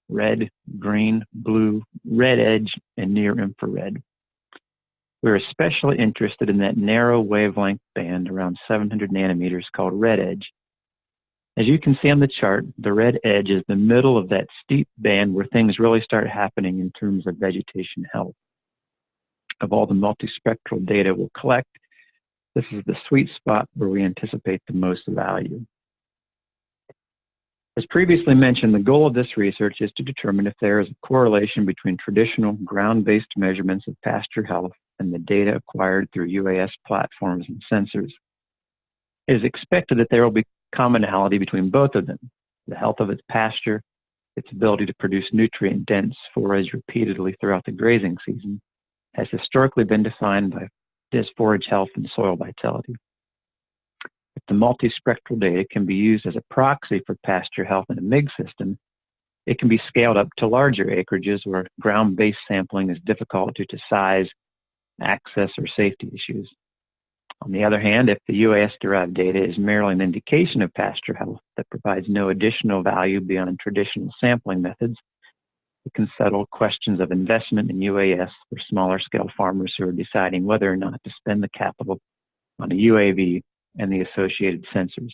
red, green, blue, red edge, and near infrared. We're especially interested in that narrow wavelength band around 700 nanometers called red edge. As you can see on the chart, the red edge is the middle of that steep band where things really start happening in terms of vegetation health. Of all the multispectral data we'll collect, this is the sweet spot where we anticipate the most value. As previously mentioned, the goal of this research is to determine if there is a correlation between traditional ground-based measurements of pasture health and the data acquired through UAS platforms and sensors. It is expected that there will be commonality between both of them. The health of its pasture, its ability to produce nutrient-dense forage repeatedly throughout the grazing season, has historically been defined by this forage health and soil vitality. If the multispectral data can be used as a proxy for pasture health in a MIG system, it can be scaled up to larger acreages where ground-based sampling is difficult due to size, access, or safety issues. On the other hand, if the UAS-derived data is merely an indication of pasture health that provides no additional value beyond traditional sampling methods, it can settle questions of investment in UAS for smaller-scale farmers who are deciding whether or not to spend the capital on a UAV and the associated sensors.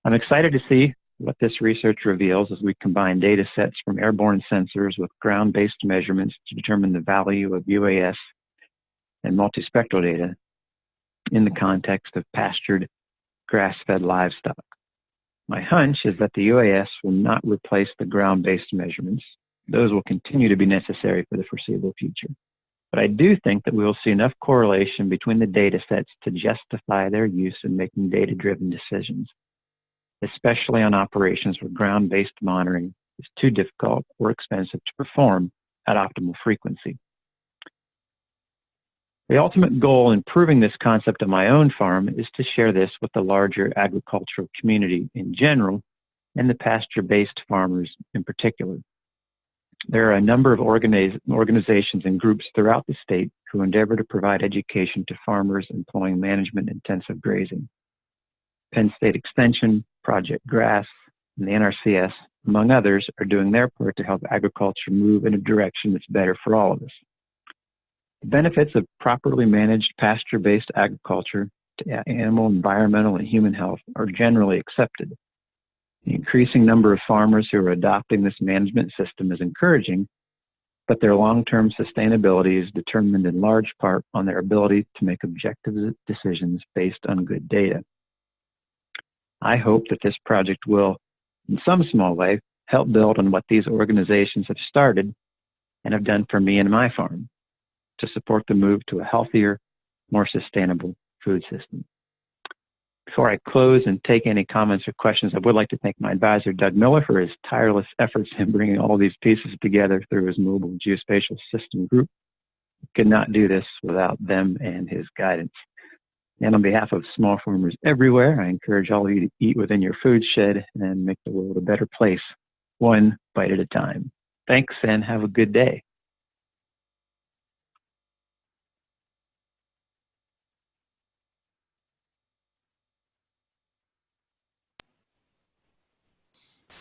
I'm excited to see what this research reveals as we combine data sets from airborne sensors with ground-based measurements to determine the value of UAS and multispectral data in the context of pastured, grass-fed livestock. My hunch is that the UAS will not replace the ground-based measurements. Those will continue to be necessary for the foreseeable future. But I do think that we will see enough correlation between the data sets to justify their use in making data-driven decisions, especially on operations where ground-based monitoring is too difficult or expensive to perform at optimal frequency. The ultimate goal in proving this concept on my own farm is to share this with the larger agricultural community in general and the pasture-based farmers in particular. There are a number of organizations and groups throughout the state who endeavor to provide education to farmers employing management-intensive grazing. Penn State Extension, Project Grass, and the NRCS among others, are doing their part to help agriculture move in a direction that's better for all of us. The benefits of properly managed pasture-based agriculture to animal, environmental, and human health are generally accepted. The increasing number of farmers who are adopting this management system is encouraging, but their long-term sustainability is determined in large part on their ability to make objective decisions based on good data. I hope that this project will, in some small way, help build on what these organizations have started and have done for me and my farm to support the move to a healthier, more sustainable food system. Before I close and take any comments or questions, I would like to thank my advisor, Doug Miller, for his tireless efforts in bringing all these pieces together through his mobile geospatial system group. Could not do this without them and his guidance. And on behalf of small farmers everywhere, I encourage all of you to eat within your food shed and make the world a better place, one bite at a time. Thanks and have a good day.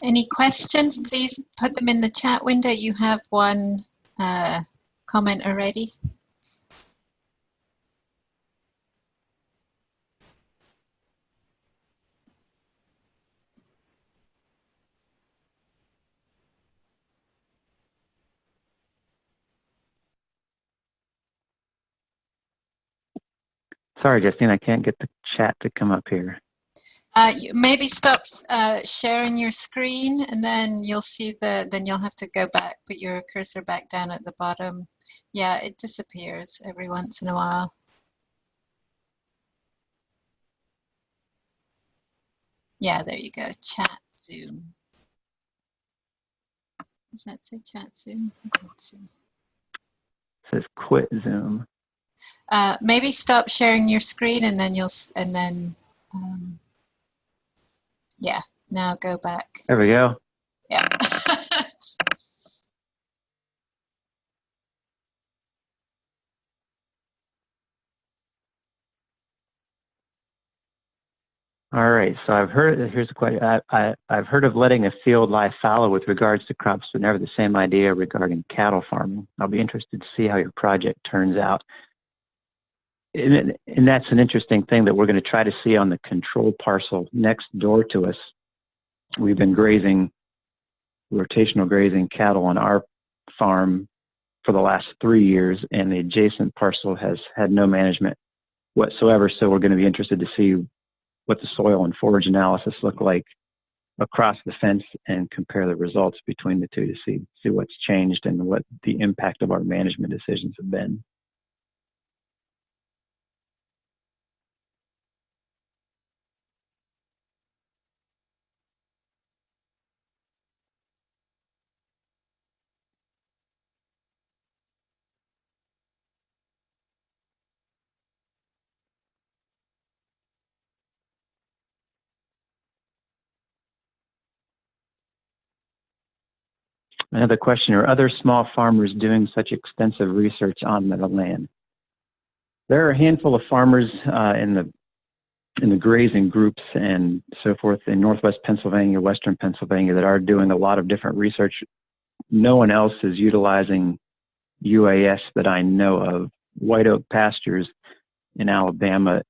Any questions, please put them in the chat window. You have one comment already. Sorry, Justine, I can't get the chat to come up here. Maybe stop sharing your screen, and then you'll see then you'll have to go back, put your cursor back down at the bottom. Yeah, it disappears every once in a while. Yeah, there you go, chat Zoom. Does that say chat Zoom? Let's see. It says quit Zoom. Maybe stop sharing your screen, and then yeah, now go back. There we go. Yeah. All right, so I've heard, here's a question. I've heard of letting a field lie fallow with regards to crops, but never the same idea regarding cattle farming. I'll be interested to see how your project turns out. And that's an interesting thing that we're going to try to see on the control parcel next door to us. We've been grazing, rotational grazing cattle on our farm for the last 3 years, and the adjacent parcel has had no management whatsoever. So we're going to be interested to see what the soil and forage analysis look like across the fence and compare the results between the two to see what's changed and what the impact of our management decisions have been. Another question, are other small farmers doing such extensive research on Meadowland? There are a handful of farmers in the grazing groups and so forth in Northwest Pennsylvania, Western Pennsylvania that are doing a lot of different research. No one else is utilizing UAS that I know of. White Oak Pastures in Alabama,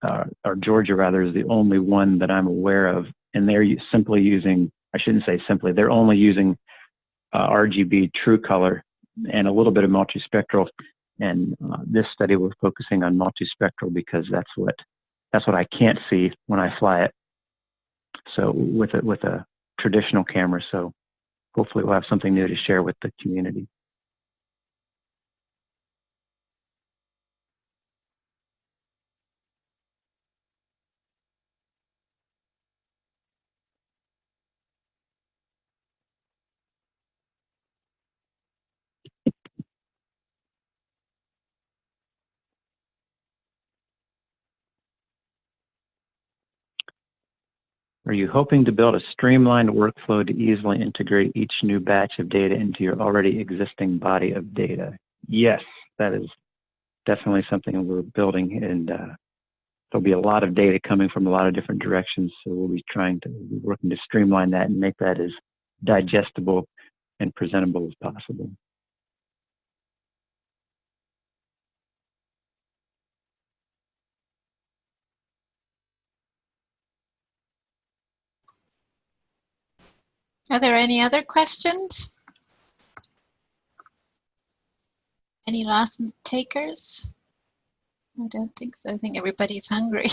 or Georgia rather, is the only one that I'm aware of. And they're simply using, I shouldn't say simply, they're only using RGB true color and a little bit of multispectral. And this study we're focusing on multispectral because that's what I can't see when I fly it. So with a traditional camera. So hopefully we'll have something new to share with the community. Are you hoping to build a streamlined workflow to easily integrate each new batch of data into your already existing body of data? Yes, that is definitely something we're building, and there'll be a lot of data coming from a lot of different directions. So we'll be working to streamline that and make that as digestible and presentable as possible. Are there any other questions? Any last takers? I don't think so. I think everybody's hungry.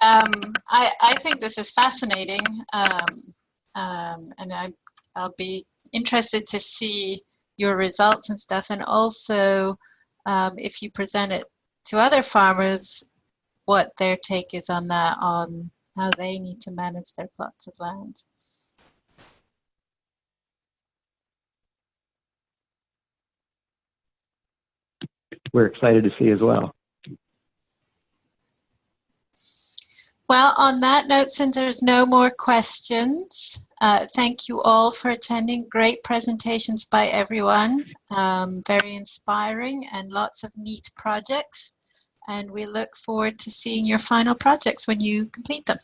I think this is fascinating, and I'll be interested to see your results and stuff, and also if you present it to other farmers, what their take is on that, on how they need to manage their plots of land. We're excited to see as well. Well, on that note, since there's no more questions, thank you all for attending. Great presentations by everyone, very inspiring and lots of neat projects. And we look forward to seeing your final projects when you complete them.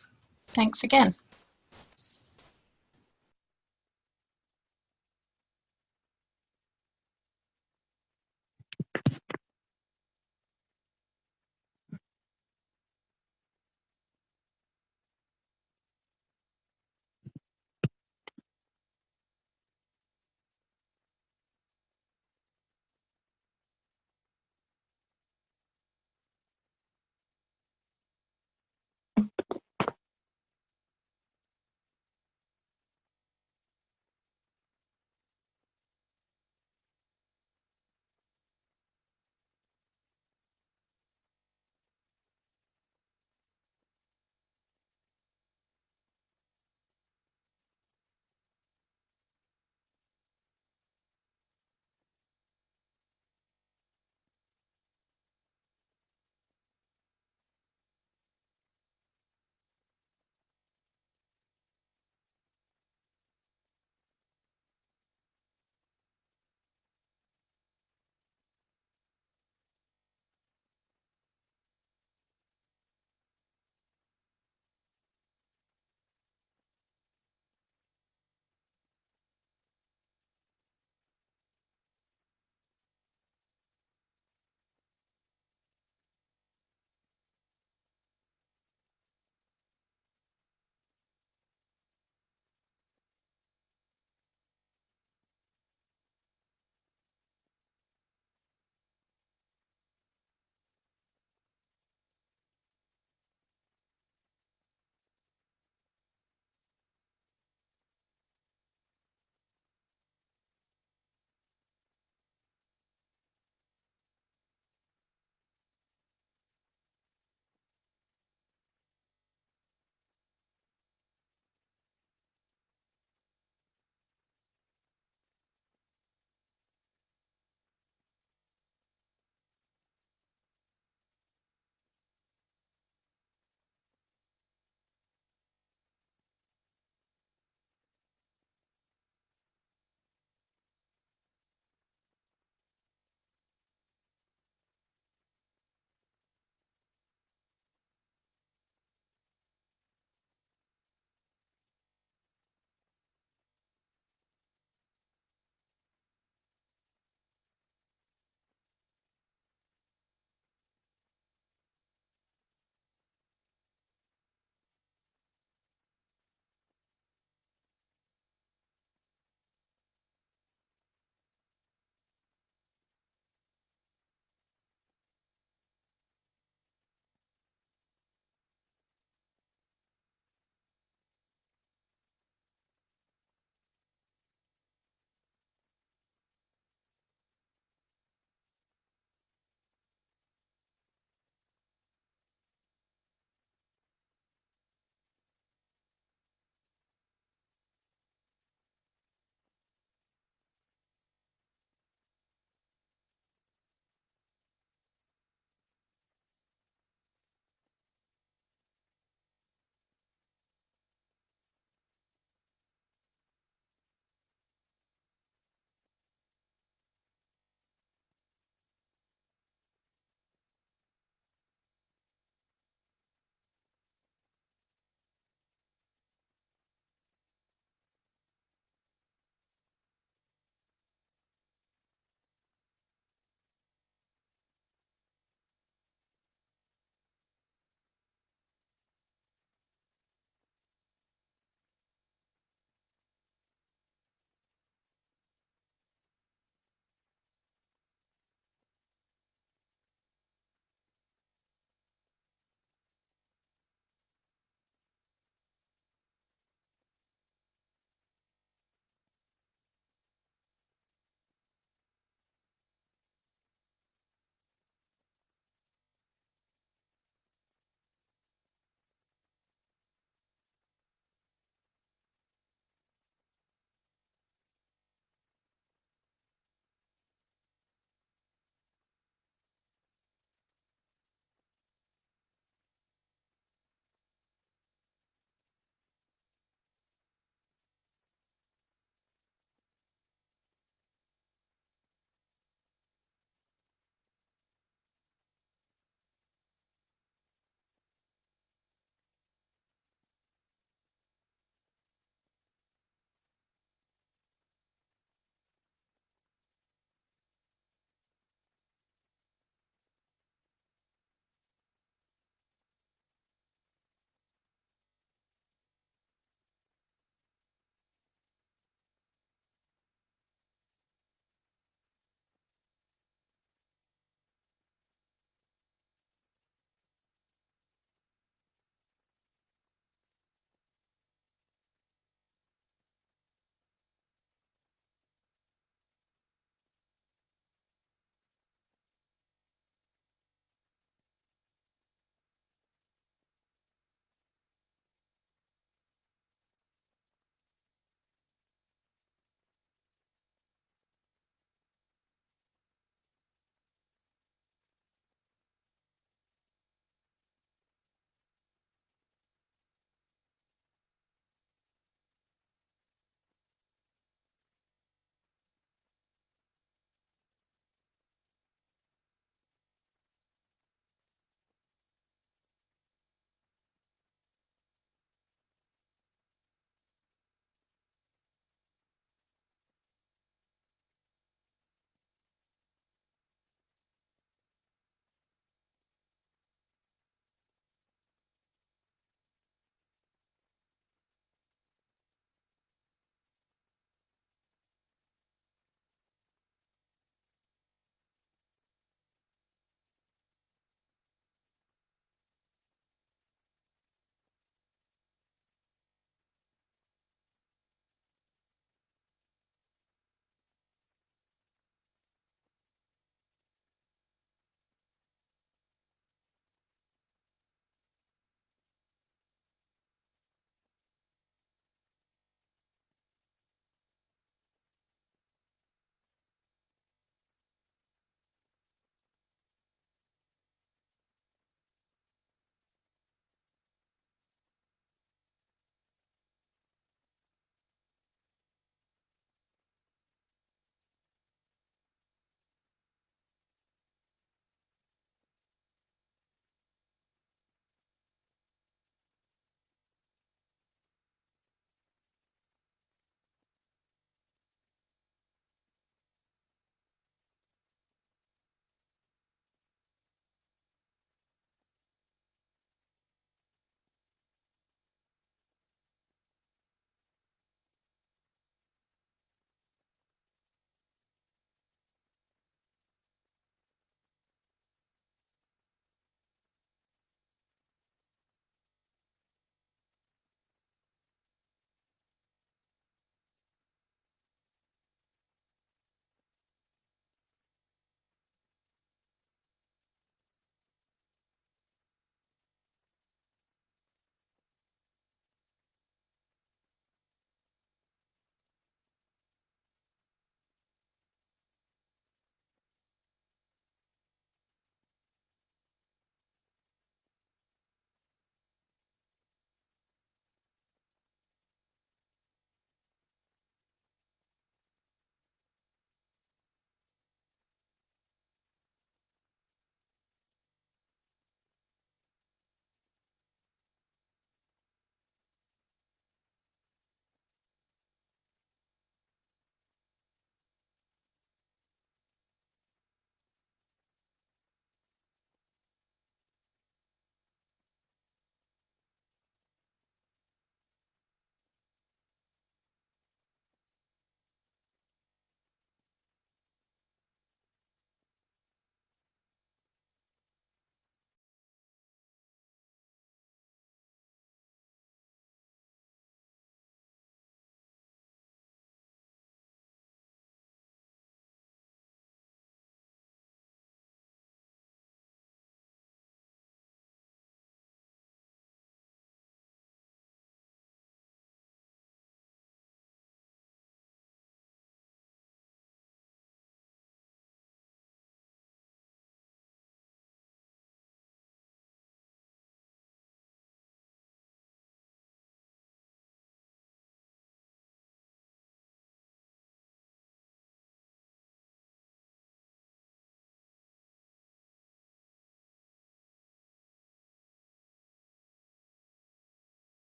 Thanks again.